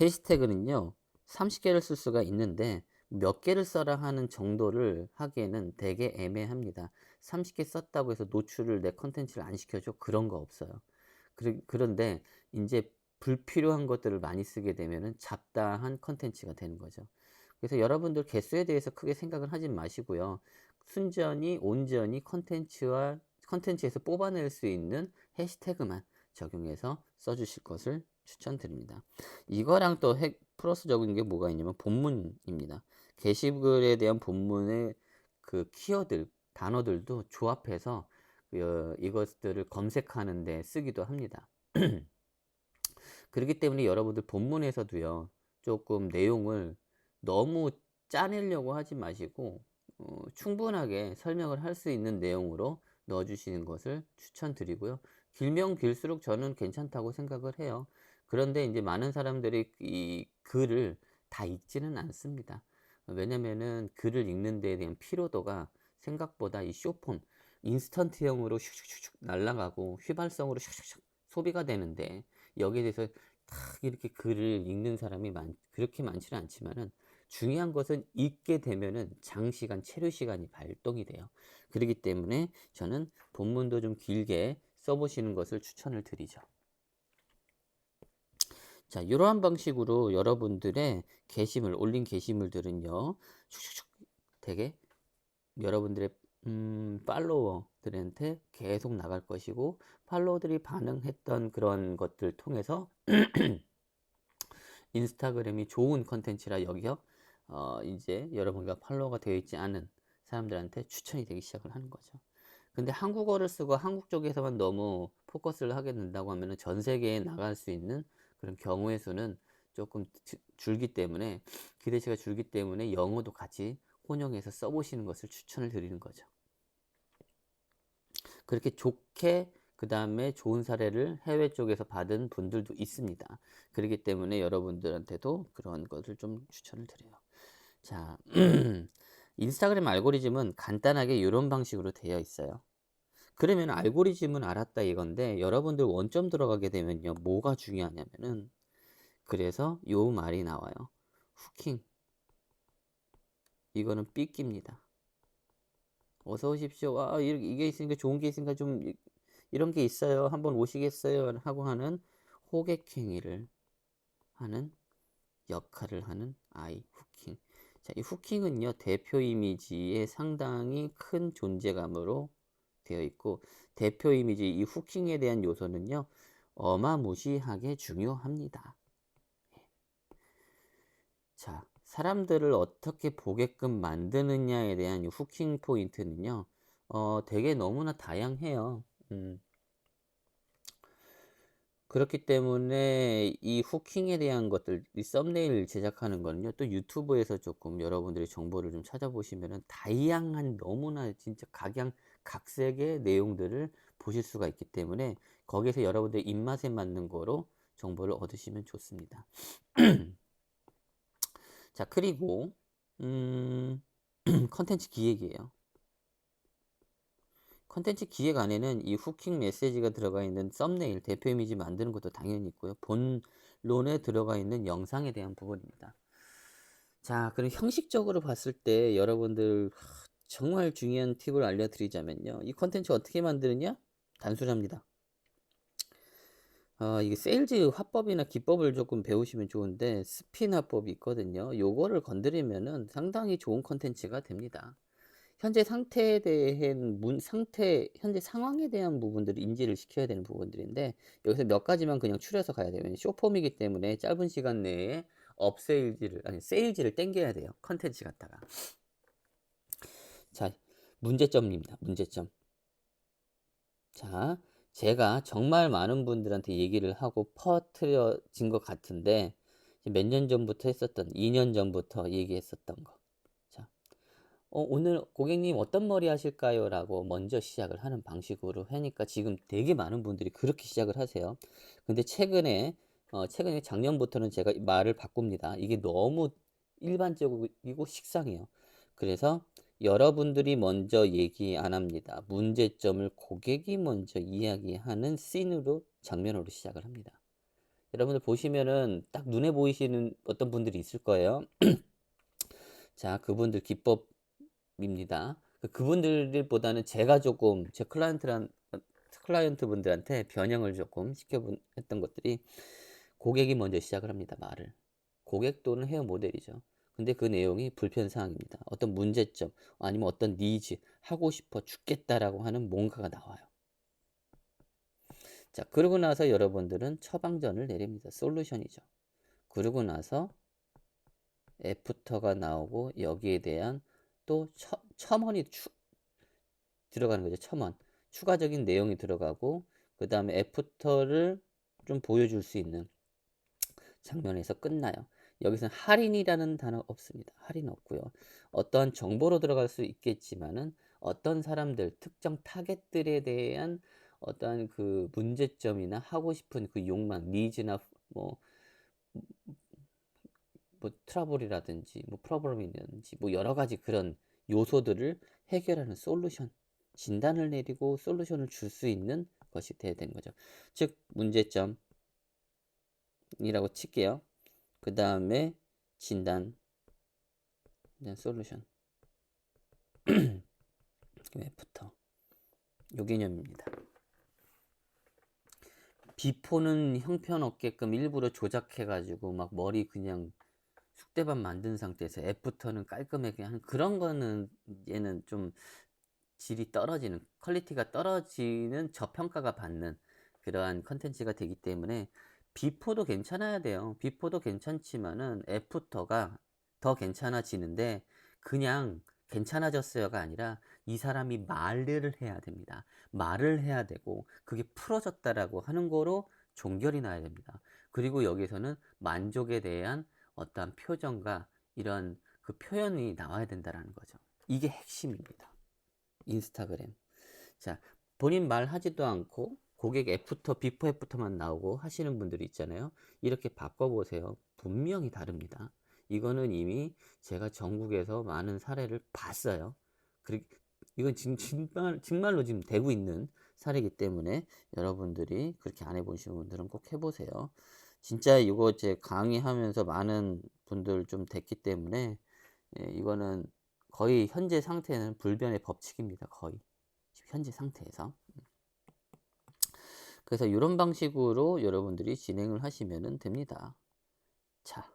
해시태그는요 30개를 쓸 수가 있는데 몇 개를 써라 하는 정도를 하기에는 되게 애매합니다. 30개 썼다고 해서 노출을 내 컨텐츠를 안 시켜줘? 그런 거 없어요. 그런데 이제 불필요한 것들을 많이 쓰게 되면은 잡다한 컨텐츠가 되는 거죠. 그래서 여러분들 개수에 대해서 크게 생각을 하지 마시고요. 순전히 온전히 컨텐츠에서 뽑아낼 수 있는 해시태그만 적용해서 써주실 것을 추천드립니다. 이거랑 또 플러스적인 게 뭐가 있냐면 본문입니다. 게시글에 대한 본문의 그 키워드 단어들도 조합해서 이것들을 검색하는 데 쓰기도 합니다. 그렇기 때문에 여러분들 본문에서도요 조금 내용을 너무 짜내려고 하지 마시고 충분하게 설명을 할 수 있는 내용으로 넣어주시는 것을 추천드리고요. 길면 길수록 저는 괜찮다고 생각을 해요. 그런데 이제 많은 사람들이 이 글을 다 읽지는 않습니다. 왜냐면은 글을 읽는 데에 대한 피로도가 생각보다 이 쇼폼 인스턴트형으로 슉슉슉 날아가고 휘발성으로 슉슉슉 소비가 되는데 여기에 대해서 탁 이렇게 글을 읽는 사람이 그렇게 많지는 않지만은 중요한 것은 읽게 되면은 장시간 체류 시간이 발동이 돼요. 그렇기 때문에 저는 본문도 좀 길게 써보시는 것을 추천을 드리죠. 자, 이러한 방식으로 여러분들의 올린 게시물들은요, 슉슉슉 되게 여러분들의 팔로워들한테 계속 나갈 것이고, 팔로워들이 반응했던 그런 것들 통해서 인스타그램이 좋은 컨텐츠라 여겨 이제 여러분과 팔로워가 되어 있지 않은 사람들한테 추천이 되기 시작을 하는 거죠. 근데 한국어를 쓰고 한국 쪽에서만 너무 포커스를 하게 된다고 하면 전 세계에 나갈 수 있는 그런 경우의 수는 조금 줄기 때문에 기대치가 줄기 때문에 영어도 같이 혼용해서 써보시는 것을 추천을 드리는 거죠. 그렇게 좋게 그 다음에 좋은 사례를 해외 쪽에서 받은 분들도 있습니다. 그렇기 때문에 여러분들한테도 그런 것을 좀 추천을 드려요. 자, 인스타그램 알고리즘은 간단하게 이런 방식으로 되어 있어요. 그러면 알고리즘은 알았다 이건데 여러분들 원점 들어가게 되면요 뭐가 중요하냐면은 그래서 요 말이 나와요. 후킹 이거는 삐끼입니다. 어서 오십시오. 와, 이게 있으니까 좋은 게 있으니까 좀 이런 게 있어요. 한번 오시겠어요? 하고 하는 호객 행위를 하는 역할을 하는 아이 후킹. 자, 이 후킹은요, 대표 이미지에 상당히 큰 존재감으로 되어 있고, 대표 이미지 이 후킹에 대한 요소는요, 어마무시하게 중요합니다. 자, 사람들을 어떻게 보게끔 만드느냐에 대한 이 후킹 포인트는요, 되게 너무나 다양해요. 그렇기 때문에 이 후킹에 대한 것들, 이 썸네일 제작하는 거는요, 또 유튜브에서 조금 여러분들이 정보를 좀 찾아보시면은 다양한 너무나 진짜 각양각색의 내용들을 보실 수가 있기 때문에 거기에서 여러분들 입맛에 맞는 거로 정보를 얻으시면 좋습니다. 자, 그리고 컨텐츠 기획이에요. 컨텐츠 기획 안에는 이 후킹 메시지가 들어가 있는 썸네일, 대표 이미지 만드는 것도 당연히 있고요. 본론에 들어가 있는 영상에 대한 부분입니다. 자, 그럼 형식적으로 봤을 때 여러분들 정말 중요한 팁을 알려드리자면요. 이 컨텐츠 어떻게 만드느냐? 단순합니다. 이게 세일즈 화법이나 기법을 조금 배우시면 좋은데 스핀 화법이 있거든요. 요거를 건드리면은 상당히 좋은 컨텐츠가 됩니다. 현재 상태에 대한 현재 상황에 대한 부분들을 인지를 시켜야 되는 부분들인데 여기서 몇 가지만 그냥 추려서 가야 돼요. 쇼폼이기 때문에 짧은 시간 내에 세일즈를 땡겨야 돼요. 컨텐츠 갖다가. 자, 문제점입니다. 문제점. 자, 제가 정말 많은 분들한테 얘기를 하고 퍼뜨려진 것 같은데 몇 년 전부터 했었던 2년 전부터 얘기했었던 거. 자, 오늘 고객님 어떤 머리 하실까요? 라고 먼저 시작을 하는 방식으로 하니까 지금 되게 많은 분들이 그렇게 시작을 하세요. 근데 최근에 작년부터는 제가 말을 바꿉니다. 이게 너무 일반적이고 식상해요. 그래서 여러분들이 먼저 얘기 안 합니다. 문제점을 고객이 먼저 이야기하는 씬으로 장면으로 시작을 합니다. 여러분들 보시면은 딱 눈에 보이시는 어떤 분들이 있을 거예요. 자, 그분들 기법입니다. 그분들보다는 제가 조금 제 클라이언트 분들한테 변형을 조금 했던 것들이 고객이 먼저 시작을 합니다. 말을. 고객 또는 헤어 모델이죠. 근데 그 내용이 불편사항입니다. 어떤 문제점 아니면 어떤 니즈 하고 싶어 죽겠다라고 하는 뭔가가 나와요. 자, 그러고 나서 여러분들은 처방전을 내립니다. 솔루션이죠. 그러고 나서 애프터가 나오고 여기에 대한 또 첨언이 들어가는 거죠. 첨언. 추가적인 내용이 들어가고 그 다음에 애프터를 좀 보여줄 수 있는 장면에서 끝나요. 여기서는 할인이라는 단어 없습니다. 할인 없고요. 어떤 정보로 들어갈 수 있겠지만은 어떤 사람들, 특정 타겟들에 대한 어떠한 그 문제점이나 하고 싶은 그 욕망, 니즈나 뭐, 트러블이라든지 뭐 프로블럼이라든지 뭐 여러 가지 그런 요소들을 해결하는 솔루션, 진단을 내리고 솔루션을 줄 수 있는 것이 돼야 되는 거죠. 즉 문제점이라고 칠게요. 그 다음에 진단, 솔루션, 애프터 요 개념입니다. 비포는 형편없게끔 일부러 조작해가지고 막 머리 그냥 쑥대밭 만든 상태에서 애프터는 깔끔하게 하는 그런 거는 얘는 좀 질이 떨어지는, 퀄리티가 떨어지는 저평가가 받는 그러한 컨텐츠가 되기 때문에 비포도 괜찮아야 돼요. 비포도 괜찮지만은 애프터가 더 괜찮아지는데 그냥 괜찮아졌어요가 아니라 이 사람이 말을 해야 됩니다. 말을 해야 되고 그게 풀어졌다라고 하는 거로 종결이 나야 됩니다. 그리고 여기서는 만족에 대한 어떠한 표정과 이런 그 표현이 나와야 된다라는 거죠. 이게 핵심입니다. 인스타그램. 자, 본인 말하지도 않고 고객 애프터, 비포 애프터만 나오고 하시는 분들이 있잖아요. 이렇게 바꿔보세요. 분명히 다릅니다. 이거는 이미 제가 전국에서 많은 사례를 봤어요. 그리고 이건 지금 정말로 지금 되고 있는 사례이기 때문에 여러분들이 그렇게 안 해보시는 분들은 꼭 해보세요. 진짜 이거 제 강의하면서 많은 분들 좀 됐기 때문에 이거는 거의 현재 상태는 불변의 법칙입니다. 거의 현재 상태에서. 그래서 이런 방식으로 여러분들이 진행을 하시면 됩니다. 자,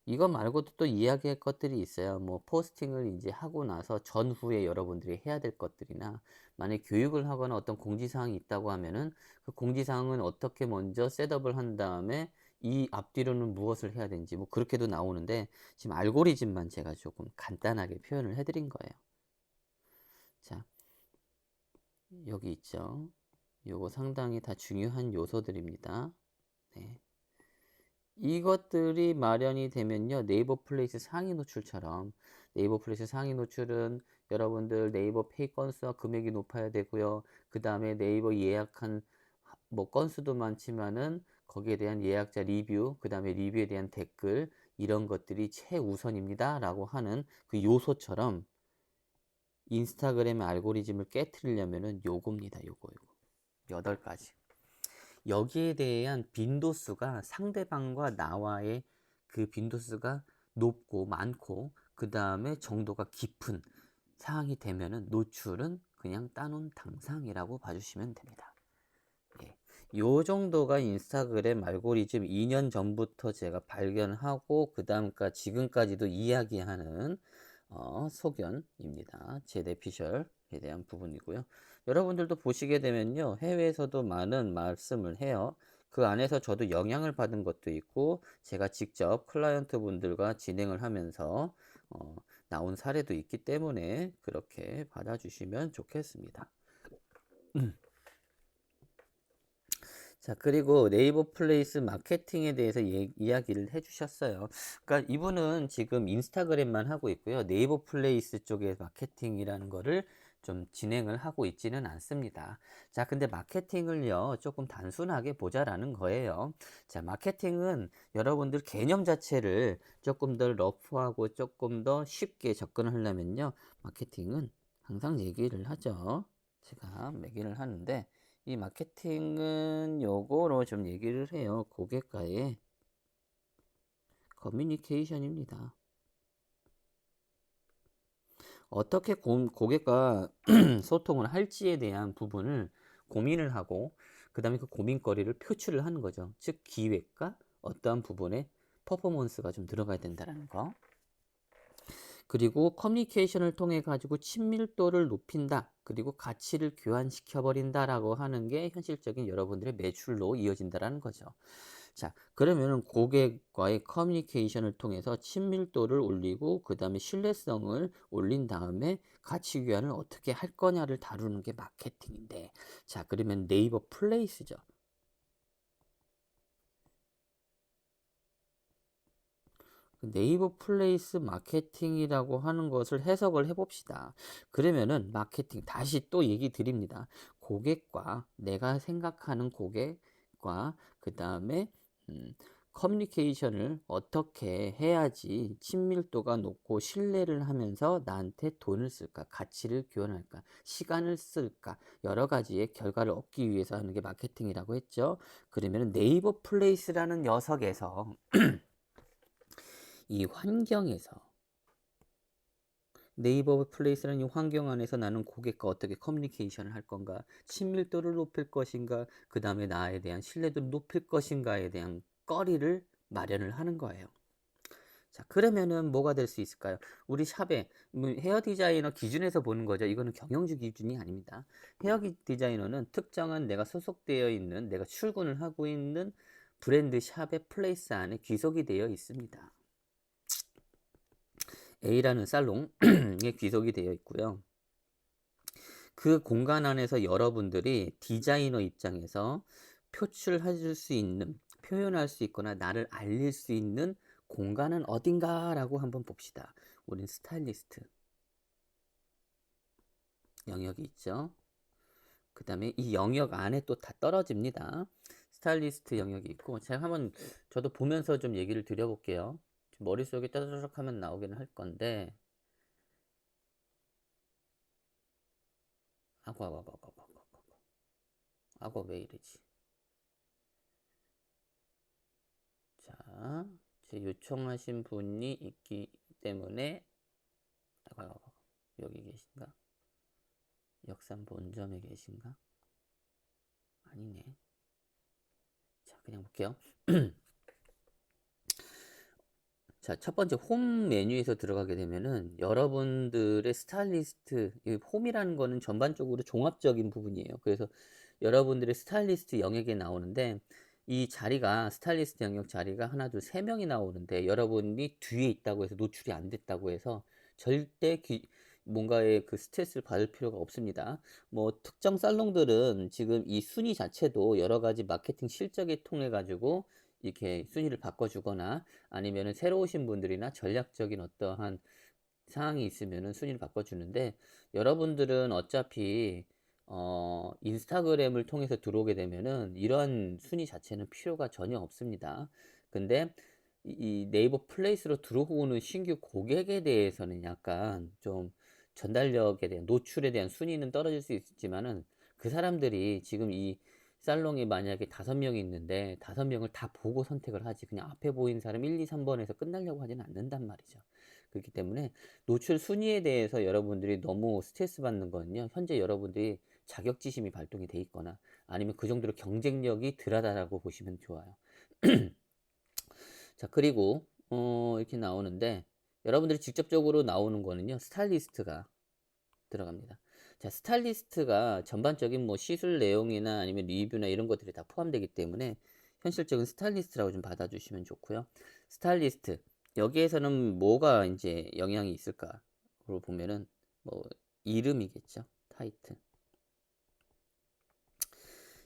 이거 말고도 또 이야기할 것들이 있어요. 뭐 포스팅을 이제 하고 나서 전후에 여러분들이 해야 될 것들이나, 만약 교육을 하거나 어떤 공지사항이 있다고 하면은 그 공지사항은 어떻게 먼저 셋업을 한 다음에 이 앞뒤로는 무엇을 해야 되는지 뭐 그렇게도 나오는데, 지금 알고리즘만 제가 조금 간단하게 표현을 해드린 거예요. 자, 여기 있죠. 요거 상당히 다 중요한 요소들입니다. 네. 이것들이 마련이 되면요, 네이버 플레이스 상위 노출처럼, 네이버 플레이스 상위 노출은 여러분들 네이버 페이 건수와 금액이 높아야 되고요. 그 다음에 네이버 예약한 뭐 건수도 많지만은 거기에 대한 예약자 리뷰, 그 다음에 리뷰에 대한 댓글, 이런 것들이 최우선입니다 라고 하는 그 요소처럼, 인스타그램의 알고리즘을 깨트리려면은 요겁니다. 요거 8가지. 여기에 대한 빈도수가 상대방과 나와의 그 빈도수가 높고 많고, 그 다음에 정도가 깊은 사항이 되면은 노출은 그냥 따놓은 당상이라고 봐주시면 됩니다. 예. 요 정도가 인스타그램 알고리즘 2년 전부터 제가 발견하고 그 다음까 지금까지도 이야기하는 소견입니다. 제 내피셜에 대한 부분이고요. 여러분들도 보시게 되면요, 해외에서도 많은 말씀을 해요. 그 안에서 저도 영향을 받은 것도 있고, 제가 직접 클라이언트 분들과 진행을 하면서 나온 사례도 있기 때문에 그렇게 받아주시면 좋겠습니다. 자, 그리고 네이버 플레이스 마케팅에 대해서 이야기를 해주셨어요. 그러니까 이분은 지금 인스타그램만 하고 있고요. 네이버 플레이스 쪽의 마케팅이라는 거를 좀 진행을 하고 있지는 않습니다. 자, 근데 마케팅을요, 조금 단순하게 보자라는 거예요. 자, 마케팅은 여러분들 개념 자체를 조금 더 러프하고 조금 더 쉽게 접근을 하려면요, 마케팅은 항상 얘기를 하죠. 제가 얘기를 하는데, 이 마케팅은 요거로 좀 얘기를 해요. 고객과의 커뮤니케이션입니다. 어떻게 고객과 소통을 할지에 대한 부분을 고민을 하고, 그 다음에 그 고민거리를 표출을 하는 거죠. 즉, 기획과 어떠한 부분에 퍼포먼스가 좀 들어가야 된다는 거. 그리고 커뮤니케이션을 통해 가지고 친밀도를 높인다, 그리고 가치를 교환시켜 버린다라고 하는 게 현실적인 여러분들의 매출로 이어진다라는 거죠. 자, 그러면은 고객과의 커뮤니케이션을 통해서 친밀도를 올리고, 그 다음에 신뢰성을 올린 다음에 가치 교환을 어떻게 할 거냐를 다루는 게 마케팅인데, 자, 그러면 네이버 플레이스죠. 네이버 플레이스 마케팅이라고 하는 것을 해석을 해봅시다. 그러면은 마케팅, 다시 또 얘기 드립니다. 고객과, 내가 생각하는 고객과 그 다음에 커뮤니케이션을 어떻게 해야지 친밀도가 높고 신뢰를 하면서 나한테 돈을 쓸까, 가치를 교환할까, 시간을 쓸까, 여러 가지의 결과를 얻기 위해서 하는 게 마케팅이라고 했죠. 그러면 네이버 플레이스라는 녀석에서 이 환경에서, 네이버 플레이스라는 이 환경 안에서 나는 고객과 어떻게 커뮤니케이션을 할 건가, 친밀도를 높일 것인가, 그 다음에 나에 대한 신뢰도를 높일 것인가에 대한 거리를 마련을 하는 거예요. 자, 그러면은 뭐가 될 수 있을까요? 우리 샵에 헤어 디자이너 기준에서 보는 거죠. 이거는 경영주 기준이 아닙니다. 헤어 디자이너는 특정한 내가 소속되어 있는, 내가 출근을 하고 있는 브랜드 샵의 플레이스 안에 귀속이 되어 있습니다. A라는 살롱에 귀속이 되어 있고요. 그 공간 안에서 여러분들이 디자이너 입장에서 표출할 수 있는, 표현할 수 있거나 나를 알릴 수 있는 공간은 어딘가라고 한번 봅시다. 우린 스타일리스트 영역이 있죠. 그 다음에 이 영역 안에 또 다 떨어집니다. 스타일리스트 영역이 있고, 제가 한번 저도 보면서 좀 얘기를 드려볼게요. 머릿속에 따르륵 하면 나오기는 할 건데, 아고 왜 이러지? 자, 제 요청하신 분이 있기 때문에 여기 계신가? 역삼 본점에 계신가? 아니네. 자, 그냥 볼게요. 자, 첫 번째 홈 메뉴에서 들어가게 되면은 여러분들의 스타일리스트, 이 홈이라는 거는 전반적으로 종합적인 부분이에요. 그래서 여러분들의 스타일리스트 영역에 나오는데 이 자리가 스타일리스트 영역 자리가 하나, 둘, 세 명이 나오는데 여러분이 뒤에 있다고 해서 노출이 안 됐다고 해서 절대 뭔가의 그 스트레스를 받을 필요가 없습니다. 뭐 특정 살롱들은 지금 이 순위 자체도 여러 가지 마케팅 실적에 통해 가지고 이렇게 순위를 바꿔주거나 아니면은 새로 오신 분들이나 전략적인 어떠한 상황이 있으면은 순위를 바꿔주는데 여러분들은 어차피 인스타그램을 통해서 들어오게 되면은 이런 순위 자체는 필요가 전혀 없습니다. 근데 이 네이버 플레이스로 들어오는 신규 고객에 대해서는 약간 좀 전달력에 대한 노출에 대한 순위는 떨어질 수 있지만은 그 사람들이 지금 이 살롱에 만약에 5명이 있는데 5명을 다 보고 선택을 하지 그냥 앞에 보이는 사람 1, 2, 3번에서 끝나려고 하지는 않는단 말이죠. 그렇기 때문에 노출 순위에 대해서 여러분들이 너무 스트레스 받는 거는요. 현재 여러분들이 자격지심이 발동이 돼 있거나 아니면 그 정도로 경쟁력이 덜하다라고 보시면 좋아요. 자, 그리고 이렇게 나오는데 여러분들이 직접적으로 나오는 거는요. 스타일리스트가 들어갑니다. 자, 스타일리스트가 전반적인 뭐 시술 내용이나 아니면 리뷰나 이런 것들이 다 포함되기 때문에 현실적인 스타일리스트라고 좀 받아주시면 좋고요. 스타일리스트 여기에서는 뭐가 이제 영향이 있을까로 보면은 뭐 이름이겠죠. 타이틀.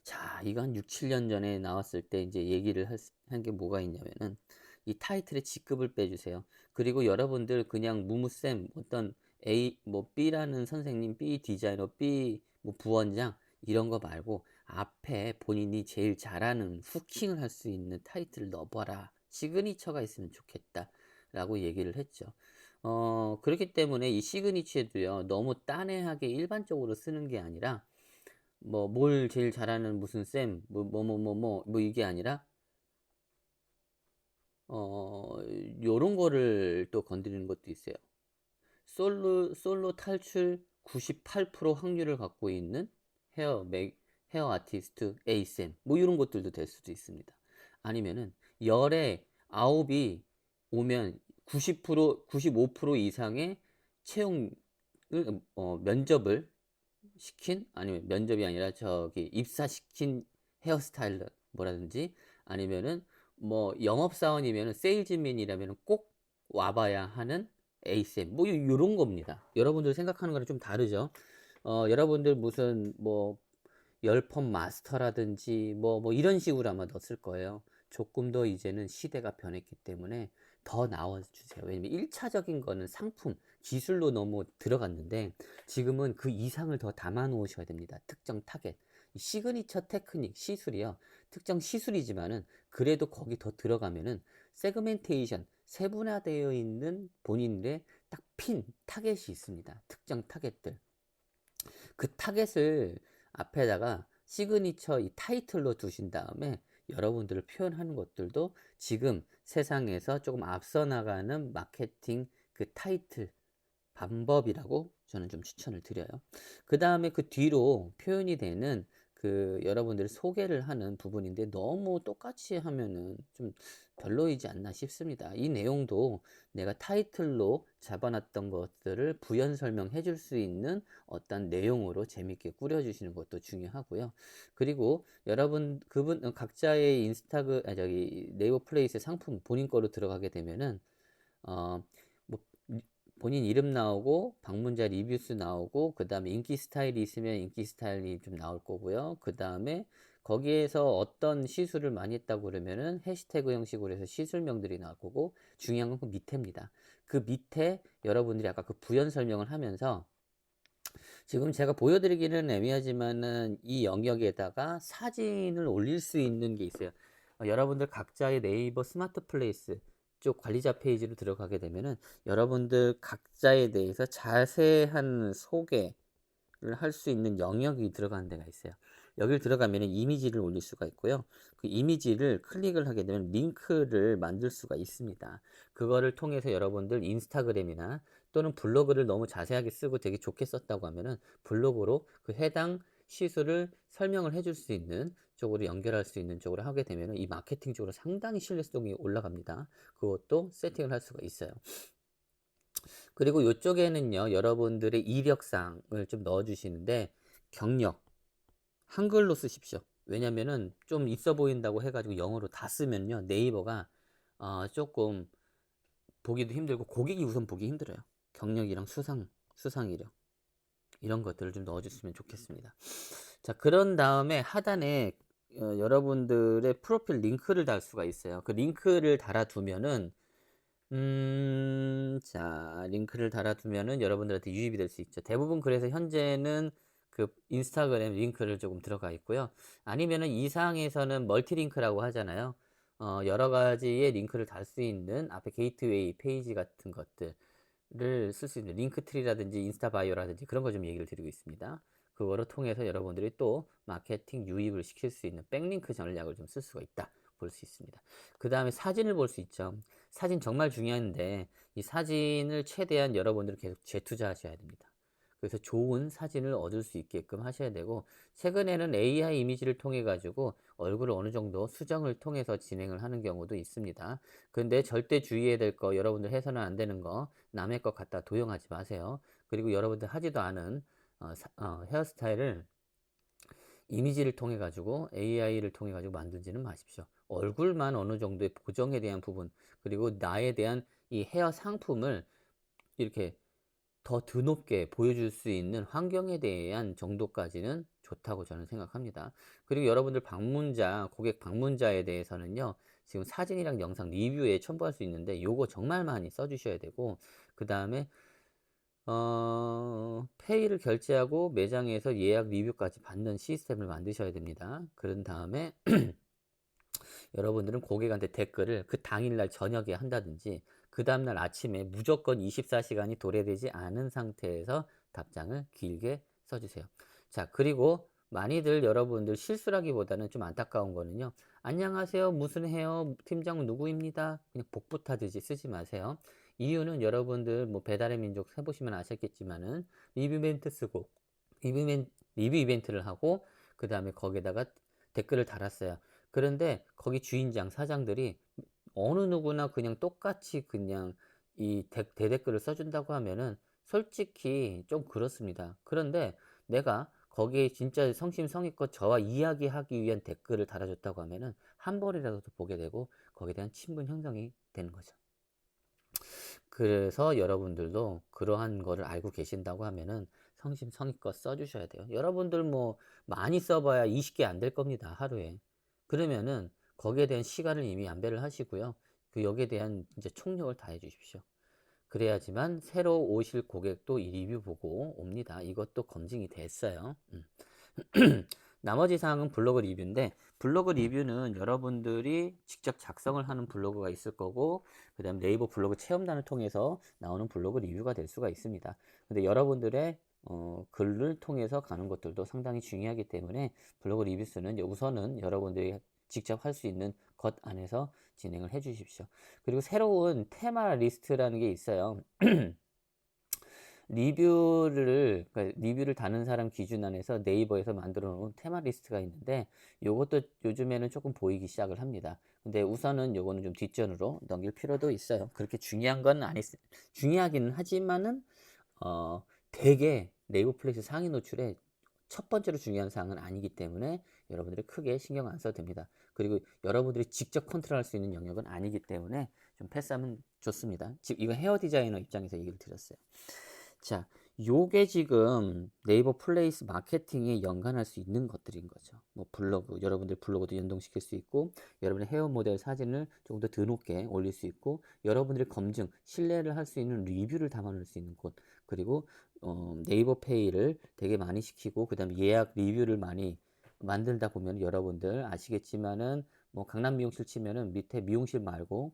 자, 이거 한 6, 7년 전에 나왔을 때 이제 얘기를 한 게 뭐가 있냐면은 이 타이틀의 직급을 빼주세요. 그리고 여러분들 그냥 무무쌤 어떤 A 뭐 B라는 선생님, B 디자이너, B 뭐 부원장 이런 거 말고 앞에 본인이 제일 잘하는 후킹을 할 수 있는 타이틀을 넣어봐라. 시그니처가 있으면 좋겠다. 라고 얘기를 했죠. 그렇기 때문에 이 시그니처도요, 너무 딴해하게 일반적으로 쓰는 게 아니라 뭐 뭘 제일 잘하는 무슨 쌤, 뭐 이게 아니라 어 요런 거를 또 건드리는 것도 있어요. 솔로 탈출 98% 확률을 갖고 있는 헤어 아티스트 A쌤 뭐 이런 것들도 될 수도 있습니다. 아니면은 열에 9이 오면 90% 95% 이상의 채용을 면접을 시킨 아니면 면접이 아니라 저기 입사시킨 헤어스타일러 뭐라든지 아니면은 뭐 영업사원이면은 세일즈맨이라면 꼭 와봐야 하는 에이셈 뭐 요런 겁니다. 여러분들 생각하는 거랑 좀 다르죠. 여러분들 무슨 뭐 열펌 마스터라든지 뭐 이런 식으로 아마 넣었을 거예요. 조금 더 이제는 시대가 변했기 때문에 더 나와주세요. 왜냐면 1차적인 거는 상품, 기술로 너무 들어갔는데 지금은 그 이상을 더 담아 놓으셔야 됩니다. 특정 타겟. 시그니처 테크닉, 시술이요. 특정 시술이지만은 그래도 거기 더 들어가면은 세그멘테이션, 세분화되어 있는 본인의 딱 핀 타겟이 있습니다. 특정 타겟들. 그 타겟을 앞에다가 시그니처 이 타이틀로 두신 다음에 여러분들을 표현하는 것들도 지금 세상에서 조금 앞서 나가는 마케팅 그 타이틀 방법이라고 저는 좀 추천을 드려요. 그 다음에 그 뒤로 표현이 되는 그 여러분들이 소개를 하는 부분인데 너무 똑같이 하면은 좀 별로이지 않나 싶습니다. 이 내용도 내가 타이틀로 잡아놨던 것들을 부연 설명해 줄 수 있는 어떤 내용으로 재밌게 꾸려주시는 것도 중요하고요. 그리고 여러분 그분 각자의 저기 네이버 플레이스 상품 본인 거로 들어가게 되면은 뭐 본인 이름 나오고 방문자 리뷰수 나오고 그 다음에 인기 스타일이 있으면 인기 스타일이 좀 나올 거고요. 그 다음에 거기에서 어떤 시술을 많이 했다고 그러면은 해시태그 형식으로 해서 시술명들이 나올 거고 중요한 건 그 밑에입니다. 그 밑에 여러분들이 아까 그 부연 설명을 하면서 지금 제가 보여드리기는 애매하지만은 이 영역에다가 사진을 올릴 수 있는 게 있어요. 여러분들 각자의 네이버 스마트 플레이스 쪽 관리자 페이지로 들어가게 되면은 여러분들 각자에 대해서 자세한 소개를 할 수 있는 영역이 들어가는 데가 있어요. 여기를 들어가면 이미지를 올릴 수가 있고요. 그 이미지를 클릭을 하게 되면 링크를 만들 수가 있습니다. 그거를 통해서 여러분들 인스타그램이나 또는 블로그를 너무 자세하게 쓰고 되게 좋게 썼다고 하면은 블로그로 그 해당 시술을 설명을 해줄 수 있는 쪽으로 연결할 수 있는 쪽으로 하게 되면 이 마케팅 쪽으로 상당히 신뢰성이 올라갑니다. 그것도 세팅을 할 수가 있어요. 그리고 이쪽에는요, 여러분들의 이력사항을 좀 넣어 주시는데 경력 한글로 쓰십시오. 왜냐면은 좀 있어 보인다고 해가지고 영어로 다 쓰면요, 네이버가 조금 보기도 힘들고 고객이 우선 보기 힘들어요. 경력이랑 수상 이력 이런 것들을 좀 넣어줬으면 좋겠습니다. 자, 그런 다음에 하단에 여러분들의 프로필 링크를 달 수가 있어요. 그 링크를 달아두면은 자, 링크를 달아두면은 여러분들한테 유입이 될 수 있죠. 대부분 그래서 현재는 그 인스타그램 링크를 조금 들어가 있고요. 아니면은 이 사항에서는 멀티 링크라고 하잖아요. 여러 가지의 링크를 달 수 있는 앞에 게이트웨이 페이지 같은 것들을 쓸 수 있는 링크트리라든지 인스타 바이오라든지 그런 거 좀 얘기를 드리고 있습니다. 그거를 통해서 여러분들이 또 마케팅 유입을 시킬 수 있는 백링크 전략을 좀 쓸 수가 있다. 볼 수 있습니다. 그 다음에 사진을 볼 수 있죠. 사진 정말 중요한데 이 사진을 최대한 여러분들은 계속 재투자하셔야 됩니다. 그래서 좋은 사진을 얻을 수 있게끔 하셔야 되고, 최근에는 AI 이미지를 통해 가지고 얼굴을 어느 정도 수정을 통해서 진행을 하는 경우도 있습니다. 근데 절대 주의해야 될 거, 여러분들 해서는 안 되는 거, 남의 것 갖다 도용하지 마세요. 그리고 여러분들 하지도 않은 헤어스타일을 이미지를 통해 가지고 AI를 통해 가지고 만들지는 마십시오. 얼굴만 어느 정도의 보정에 대한 부분, 그리고 나에 대한 이 헤어 상품을 이렇게 더 드높게 보여줄 수 있는 환경에 대한 정도까지는 좋다고 저는 생각합니다. 그리고 여러분들 방문자, 고객 방문자에 대해서는요, 지금 사진이랑 영상 리뷰에 첨부할 수 있는데 요거 정말 많이 써주셔야 되고, 그 다음에 페이를 결제하고 매장에서 예약 리뷰까지 받는 시스템을 만드셔야 됩니다. 그런 다음에 여러분들은 고객한테 댓글을 그 당일날 저녁에 한다든지 그 다음날 아침에 무조건 24시간이 도래되지 않은 상태에서 답장을 길게 써주세요. 자, 그리고 많이들 여러분들 실수라기보다는 좀 안타까운 거는요. 안녕하세요. 무슨 해요? 팀장 누구입니다. 그냥 복붙하듯이 쓰지 마세요. 이유는 여러분들 뭐 배달의 민족 해보시면 아셨겠지만은 리뷰 멘트 쓰고 리뷰 이벤트를 하고 그 다음에 거기다가 댓글을 달았어요. 그런데 거기 주인장 사장들이 어느 누구나 그냥 똑같이 그냥 이 대댓글을 써준다고 하면은 솔직히 좀 그렇습니다. 그런데 내가 거기에 진짜 성심성의껏 저와 이야기하기 위한 댓글을 달아줬다고 하면은 한 번이라도 보게 되고 거기에 대한 친분 형성이 되는 거죠. 그래서 여러분들도 그러한 거를 알고 계신다고 하면은 성심성의껏 써주셔야 돼요. 여러분들 뭐 많이 써봐야 20개 안 될 겁니다, 하루에. 그러면은 거기에 대한 시간을 이미 안배를 하시고요. 그 여기에 대한 이제 총력을 다해 주십시오. 그래야지만 새로 오실 고객도 이 리뷰 보고 옵니다. 이것도 검증이 됐어요. 나머지 사항은 블로그 리뷰인데, 블로그 리뷰는 여러분들이 직접 작성을 하는 블로그가 있을 거고, 그 다음 네이버 블로그 체험단을 통해서 나오는 블로그 리뷰가 될 수가 있습니다. 근데 여러분들의 글을 통해서 가는 것들도 상당히 중요하기 때문에 블로그 리뷰스는 우선은 여러분들이 직접 할 수 있는 것 안에서 진행을 해 주십시오. 그리고 새로운 테마 리스트라는 게 있어요. 그러니까 리뷰를 다는 사람 기준 안에서 네이버에서 만들어 놓은 테마 리스트가 있는데 요것도 요즘에는 조금 보이기 시작을 합니다. 근데 우선은 요거는 좀 뒷전으로 넘길 필요도 있어요. 그렇게 중요한 건 중요하기는 하지만은 되게 네이버 플레이스 상위 노출에 첫 번째로 중요한 사항은 아니기 때문에 여러분들이 크게 신경 안 써도 됩니다. 그리고 여러분들이 직접 컨트롤할 수 있는 영역은 아니기 때문에 좀 패스하면 좋습니다. 지금 이거 헤어 디자이너 입장에서 얘기를 드렸어요. 자, 요게 지금 네이버 플레이스 마케팅에 연관할 수 있는 것들인 거죠. 뭐 블로그, 여러분들 블로그도 연동시킬 수 있고, 여러분의 헤어 모델 사진을 조금 더 드높게 올릴 수 있고, 여러분들의 검증, 신뢰를 할 수 있는 리뷰를 담아놓을 수 있는 곳, 그리고 네이버 페이를 되게 많이 시키고, 그 다음에 예약 리뷰를 많이 만들다 보면 여러분들 아시겠지만은 뭐 강남 미용실 치면은 밑에 미용실 말고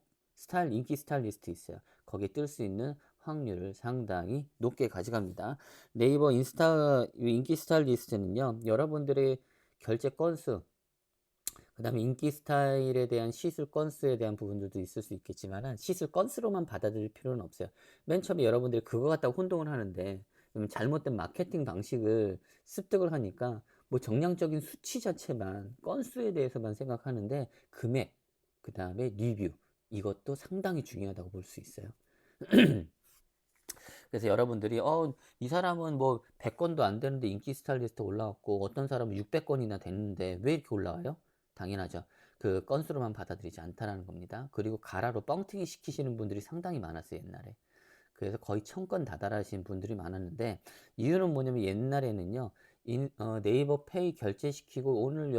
인기 스타일리스트 있어요. 거기에 뜰 수 있는 확률을 상당히 높게 가져갑니다. 네이버 인기 스타일리스트는요, 여러분들의 결제 건수, 그 다음에 인기 스타일에 대한 시술 건수에 대한 부분들도 있을 수 있겠지만 시술 건수로만 받아들일 필요는 없어요. 맨 처음에 여러분들이 그거 갖다가 혼동을 하는데 잘못된 마케팅 방식을 습득을 하니까 뭐 정량적인 수치 자체만 건수에 대해서만 생각하는데 금액, 그 다음에 리뷰, 이것도 상당히 중요하다고 볼 수 있어요. 그래서 여러분들이 이 사람은 뭐 100건도 안 되는데 인기 스타일리스트 올라왔고 어떤 사람은 600건이나 됐는데 왜 이렇게 올라와요? 당연하죠. 그 건수로만 받아들이지 않다라는 겁니다. 그리고 가라로 뻥튀기 시키시는 분들이 상당히 많았어요, 옛날에. 그래서 거의 1000건 다달하신 분들이 많았는데 이유는 뭐냐면 옛날에는요, 네이버 페이 결제시키고 오늘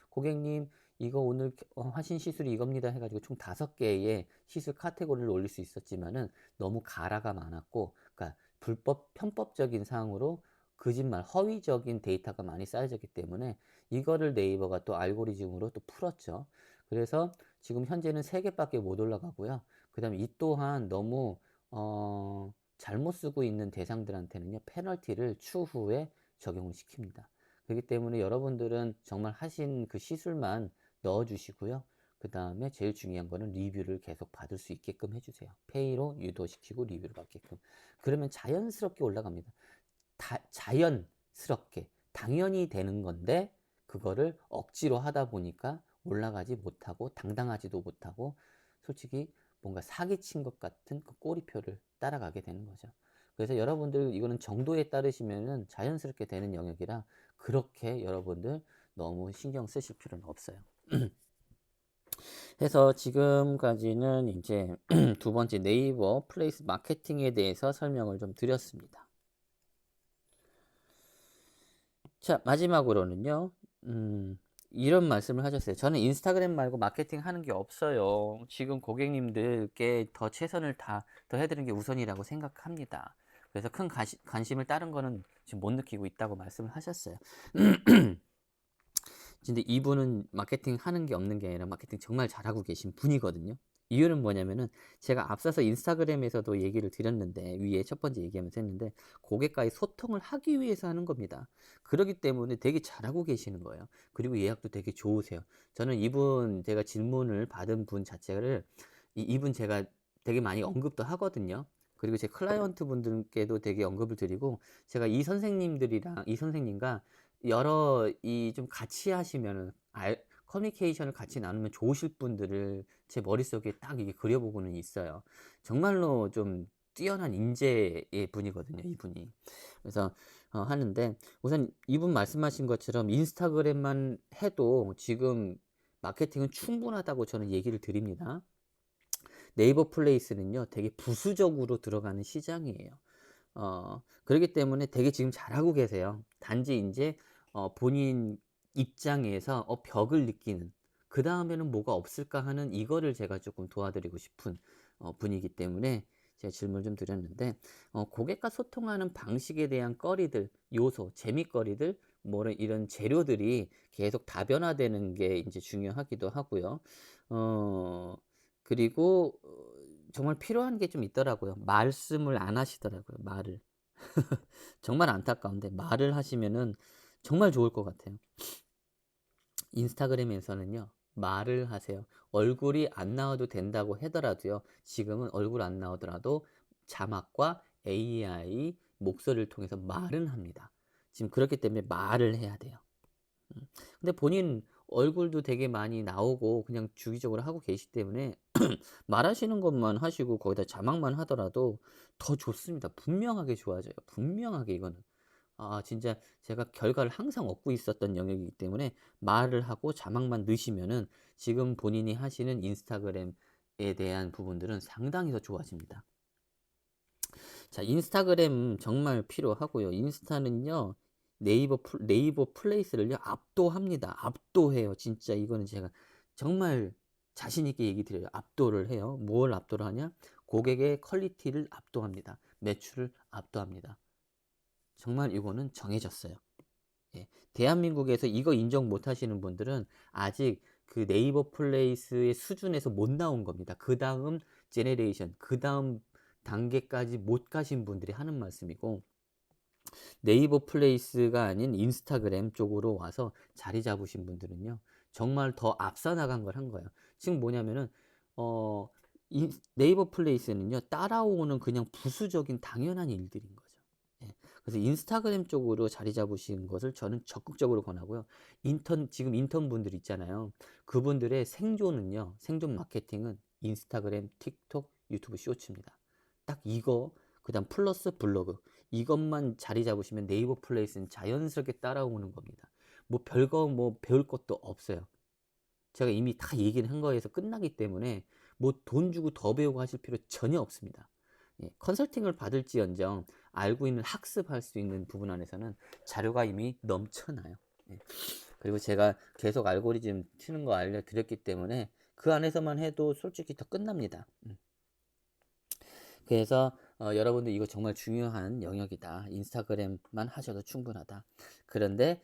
고객님 이거 오늘 하신 시술이 이겁니다 해가지고 총 5개의 시술 카테고리를 올릴 수 있었지만은 너무 가라가 많았고, 그러니까 불법 편법적인 사항으로 거짓말 허위적인 데이터가 많이 쌓여졌기 때문에 이거를 네이버가 또 알고리즘으로 또 풀었죠. 그래서 지금 현재는 3개밖에 못 올라가고요. 그 다음에 이 또한 너무 잘못 쓰고 있는 대상들한테는요, 페널티를 추후에 적용을 시킵니다. 그렇기 때문에 여러분들은 정말 하신 그 시술만 넣어주시고요. 그 다음에 제일 중요한 거는 리뷰를 계속 받을 수 있게끔 해주세요. 페이로 유도시키고 리뷰를 받게끔. 그러면 자연스럽게 올라갑니다. 자연스럽게. 당연히 되는 건데, 그거를 억지로 하다 보니까 올라가지 못하고, 당당하지도 못하고, 솔직히 뭔가 사기친 것 같은 그 꼬리표를 따라가게 되는 거죠. 그래서 여러분들 이거는 정도에 따르시면은 자연스럽게 되는 영역이라 그렇게 여러분들 너무 신경 쓰실 필요는 없어요. 해서 지금까지는 이제 두 번째 네이버 플레이스 마케팅에 대해서 설명을 좀 드렸습니다. 자, 마지막으로는요, 이런 말씀을 하셨어요. 저는 인스타그램 말고 마케팅 하는 게 없어요. 지금 고객님들께 더 최선을 더 해드리는 게 우선이라고 생각합니다. 그래서 큰 관심을 다른 거는 지금 못 느끼고 있다고 말씀을 하셨어요. 근데 이분은 마케팅 하는 게 없는 게 아니라 마케팅 정말 잘하고 계신 분이거든요. 이유는 뭐냐면은 제가 앞서서 인스타그램에서도 얘기를 드렸는데, 위에 첫 번째 얘기하면서 했는데, 고객과의 소통을 하기 위해서 하는 겁니다. 그렇기 때문에 되게 잘하고 계시는 거예요. 그리고 예약도 되게 좋으세요. 저는 이분, 제가 질문을 받은 분 자체를 이분 제가 되게 많이 언급도 하거든요. 그리고 제 클라이언트 분들께도 되게 언급을 드리고, 제가 이 선생님과 여러 좀 같이 하시면은 커뮤니케이션을 같이 나누면 좋으실 분들을 제 머릿속에 딱 이게 그려보고는 있어요. 정말로 좀 뛰어난 인재의 분이거든요, 이분이. 그래서 하는데, 우선 이분 말씀하신 것처럼 인스타그램만 해도 지금 마케팅은 충분하다고 저는 얘기를 드립니다. 네이버 플레이스는요, 되게 부수적으로 들어가는 시장이에요. 그렇기 때문에 되게 지금 잘하고 계세요. 단지 이제 본인 입장에서 벽을 느끼는, 그 다음에는 뭐가 없을까 하는 이거를 제가 조금 도와드리고 싶은 분이기 때문에 제가 질문을 좀 드렸는데, 고객과 소통하는 방식에 대한 거리들, 요소, 재미거리들, 뭐 이런 재료들이 계속 다변화되는 게 이제 중요하기도 하고요. 그리고 정말 필요한 게 좀 있더라고요. 말씀을 안 하시더라고요, 말을. 정말 안타까운데 말을 하시면은 정말 좋을 것 같아요. 인스타그램에서는요, 말을 하세요. 얼굴이 안 나와도 된다고 하더라도요, 지금은 얼굴 안 나오더라도 자막과 AI 목소리를 통해서 말은 합니다. 지금 그렇기 때문에 말을 해야 돼요. 근데 본인 얼굴도 되게 많이 나오고 그냥 주기적으로 하고 계시기 때문에 말하시는 것만 하시고 거기다 자막만 하더라도 더 좋습니다. 분명하게 좋아져요. 분명하게 이거는. 진짜 제가 결과를 항상 얻고 있었던 영역이기 때문에 말을 하고 자막만 넣으시면은 지금 본인이 하시는 인스타그램에 대한 부분들은 상당히 더 좋아집니다. 자, 인스타그램 정말 필요하고요. 인스타는요, 네이버 플레이스를요, 압도합니다. 압도해요. 진짜 이거는 제가 정말 자신있게 얘기 드려요. 압도를 해요. 뭘 압도를 하냐? 고객의 퀄리티를 압도합니다. 매출을 압도합니다. 정말 이거는 정해졌어요. 예. 대한민국에서 이거 인정 못 하시는 분들은 아직 그 네이버 플레이스의 수준에서 못 나온 겁니다. 그 다음 제네레이션, 그 다음 단계까지 못 가신 분들이 하는 말씀이고, 네이버 플레이스가 아닌 인스타그램 쪽으로 와서 자리 잡으신 분들은요, 정말 더 앞서 나간 걸 한 거예요. 지금 뭐냐면은, 어, 네이버 플레이스는요, 따라오는 그냥 부수적인 당연한 일들인 거죠. 예. 그래서 인스타그램 쪽으로 자리 잡으신 것을 저는 적극적으로 권하고요. 지금 인턴 분들 있잖아요. 그분들의 생존은요, 생존 마케팅은 인스타그램, 틱톡, 유튜브 쇼츠입니다. 딱 이거, 그다음 플러스 블로그. 이것만 자리 잡으시면 네이버 플레이스는 자연스럽게 따라오는 겁니다. 뭐 별거 뭐 배울 것도 없어요. 제가 이미 다 얘기를 한 거에서 끝나기 때문에 뭐 돈 주고 더 배우고 하실 필요 전혀 없습니다. 예, 컨설팅을 받을지언정 알고 있는 학습할 수 있는 부분 안에서는 자료가 이미 넘쳐나요. 예, 그리고 제가 계속 알고리즘 튀는 거 알려드렸기 때문에 그 안에서만 해도 솔직히 더 끝납니다. 그래서 여러분들 이거 정말 중요한 영역이다. 인스타그램만 하셔도 충분하다. 그런데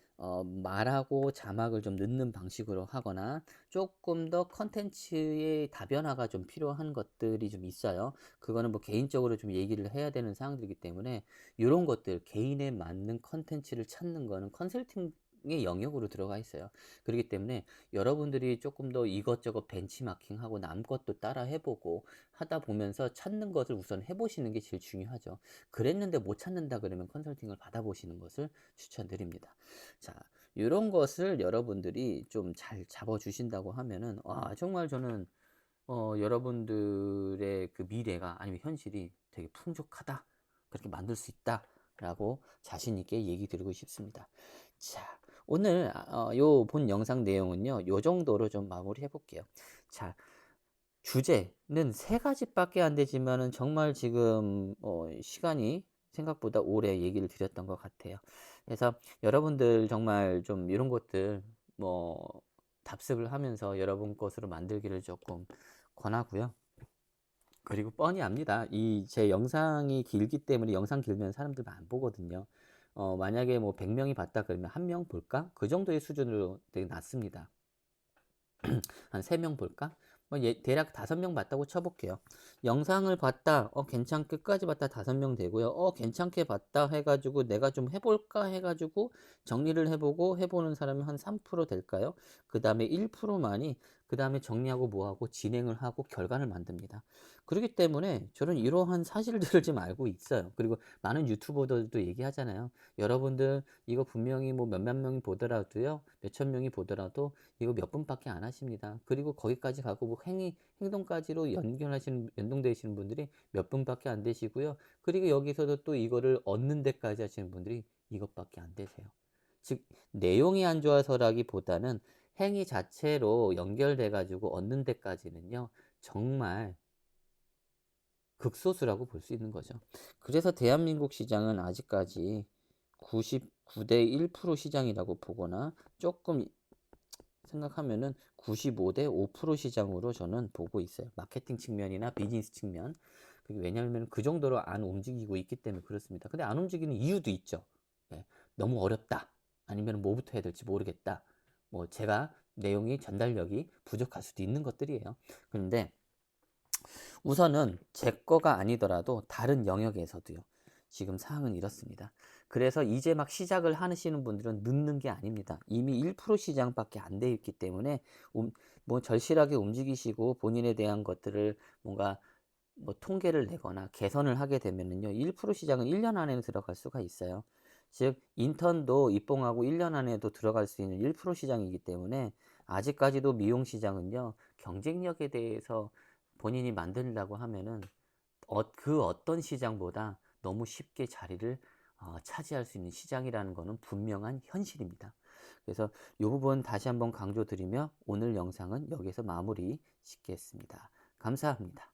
말하고 자막을 좀 넣는 방식으로 하거나 조금 더 컨텐츠의 다변화가 좀 필요한 것들이 좀 있어요. 그거는 뭐 개인적으로 좀 얘기를 해야 되는 사항들이기 때문에 이런 것들 개인에 맞는 컨텐츠를 찾는 거는 컨설팅의 영역으로 들어가 있어요. 그렇기 때문에 여러분들이 조금 더 이것저것 벤치마킹하고 남 것도 따라 해보고 하다 보면서 찾는 것을 우선 해보시는 게 제일 중요하죠. 그랬는데 못 찾는다 그러면 컨설팅을 받아보시는 것을 추천드립니다. 자, 이런 것을 여러분들이 좀 잘 잡아주신다고 하면은, 와, 정말 저는, 여러분들의 그 미래가 아니면 현실이 되게 풍족하다. 그렇게 만들 수 있다. 라고 자신있게 얘기 드리고 싶습니다. 자, 오늘, 요 본 영상 내용은요, 요 정도로 좀 마무리 해볼게요. 자, 주제는 세 가지밖에 안 되지만은 정말 지금 시간이 생각보다 오래 얘기를 드렸던 것 같아요. 그래서 여러분들 정말 좀 이런 것들 뭐 답습을 하면서 여러분 것으로 만들기를 조금 권하고요. 그리고 뻔히 압니다. 이 제 영상이 길기 때문에 영상 길면 사람들 안 보거든요. 만약에 뭐 100명이 봤다 그러면 한 명 볼까? 그 정도의 수준으로 되게 낮습니다. 한 3명 볼까? 뭐 대략 5명 봤다고 쳐볼게요. 영상을 봤다, 괜찮게 끝까지 봤다 5명 되고요. 괜찮게 봤다 해가지고 내가 좀 해볼까 해가지고 정리를 해보고 해보는 사람이 한 3% 될까요? 그 다음에 1%만이 그 다음에 정리하고 뭐하고 진행을 하고 결과를 만듭니다. 그렇기 때문에 저는 이러한 사실들을 좀 알고 있어요. 그리고 많은 유튜버들도 얘기하잖아요. 여러분들 이거 분명히 뭐 몇몇 명이 보더라도요, 몇천 명이 보더라도 이거 몇 분밖에 안 하십니다. 그리고 거기까지 가고 뭐 행동까지로 연동되시는 분들이 몇 분밖에 안 되시고요. 그리고 여기서도 또 이거를 얻는 데까지 하시는 분들이 이것밖에 안 되세요. 즉, 내용이 안 좋아서라기보다는 행위 자체로 연결돼가지고 얻는 데까지는요, 정말 극소수라고 볼 수 있는 거죠. 그래서 대한민국 시장은 아직까지 99대 1% 시장이라고 보거나 조금 생각하면은 95대 5% 시장으로 저는 보고 있어요. 마케팅 측면이나 비즈니스 측면. 왜냐하면 그 정도로 안 움직이고 있기 때문에 그렇습니다. 근데 안 움직이는 이유도 있죠. 예, 너무 어렵다. 아니면 뭐부터 해야 될지 모르겠다. 뭐 제가 내용이 전달력이 부족할 수도 있는 것들이에요. 그런데 우선은 제 거가 아니더라도 다른 영역에서도요. 지금 상황은 이렇습니다. 그래서 이제 막 시작을 하시는 분들은 늦는 게 아닙니다. 이미 1% 시장밖에 안 돼 있기 때문에 뭐 절실하게 움직이시고 본인에 대한 것들을 뭔가 뭐 통계를 내거나 개선을 하게 되면은요. 1% 시장은 1년 안에는 들어갈 수가 있어요. 즉 인턴도 입봉하고 1년 안에도 들어갈 수 있는 1% 시장이기 때문에 아직까지도 미용 시장은요. 경쟁력에 대해서 본인이 만든다고 하면은 그 어떤 시장보다 너무 쉽게 자리를 차지할 수 있는 시장이라는 것은 분명한 현실입니다. 그래서 이 부분 다시 한번 강조드리며 오늘 영상은 여기서 마무리 짓겠습니다. 감사합니다.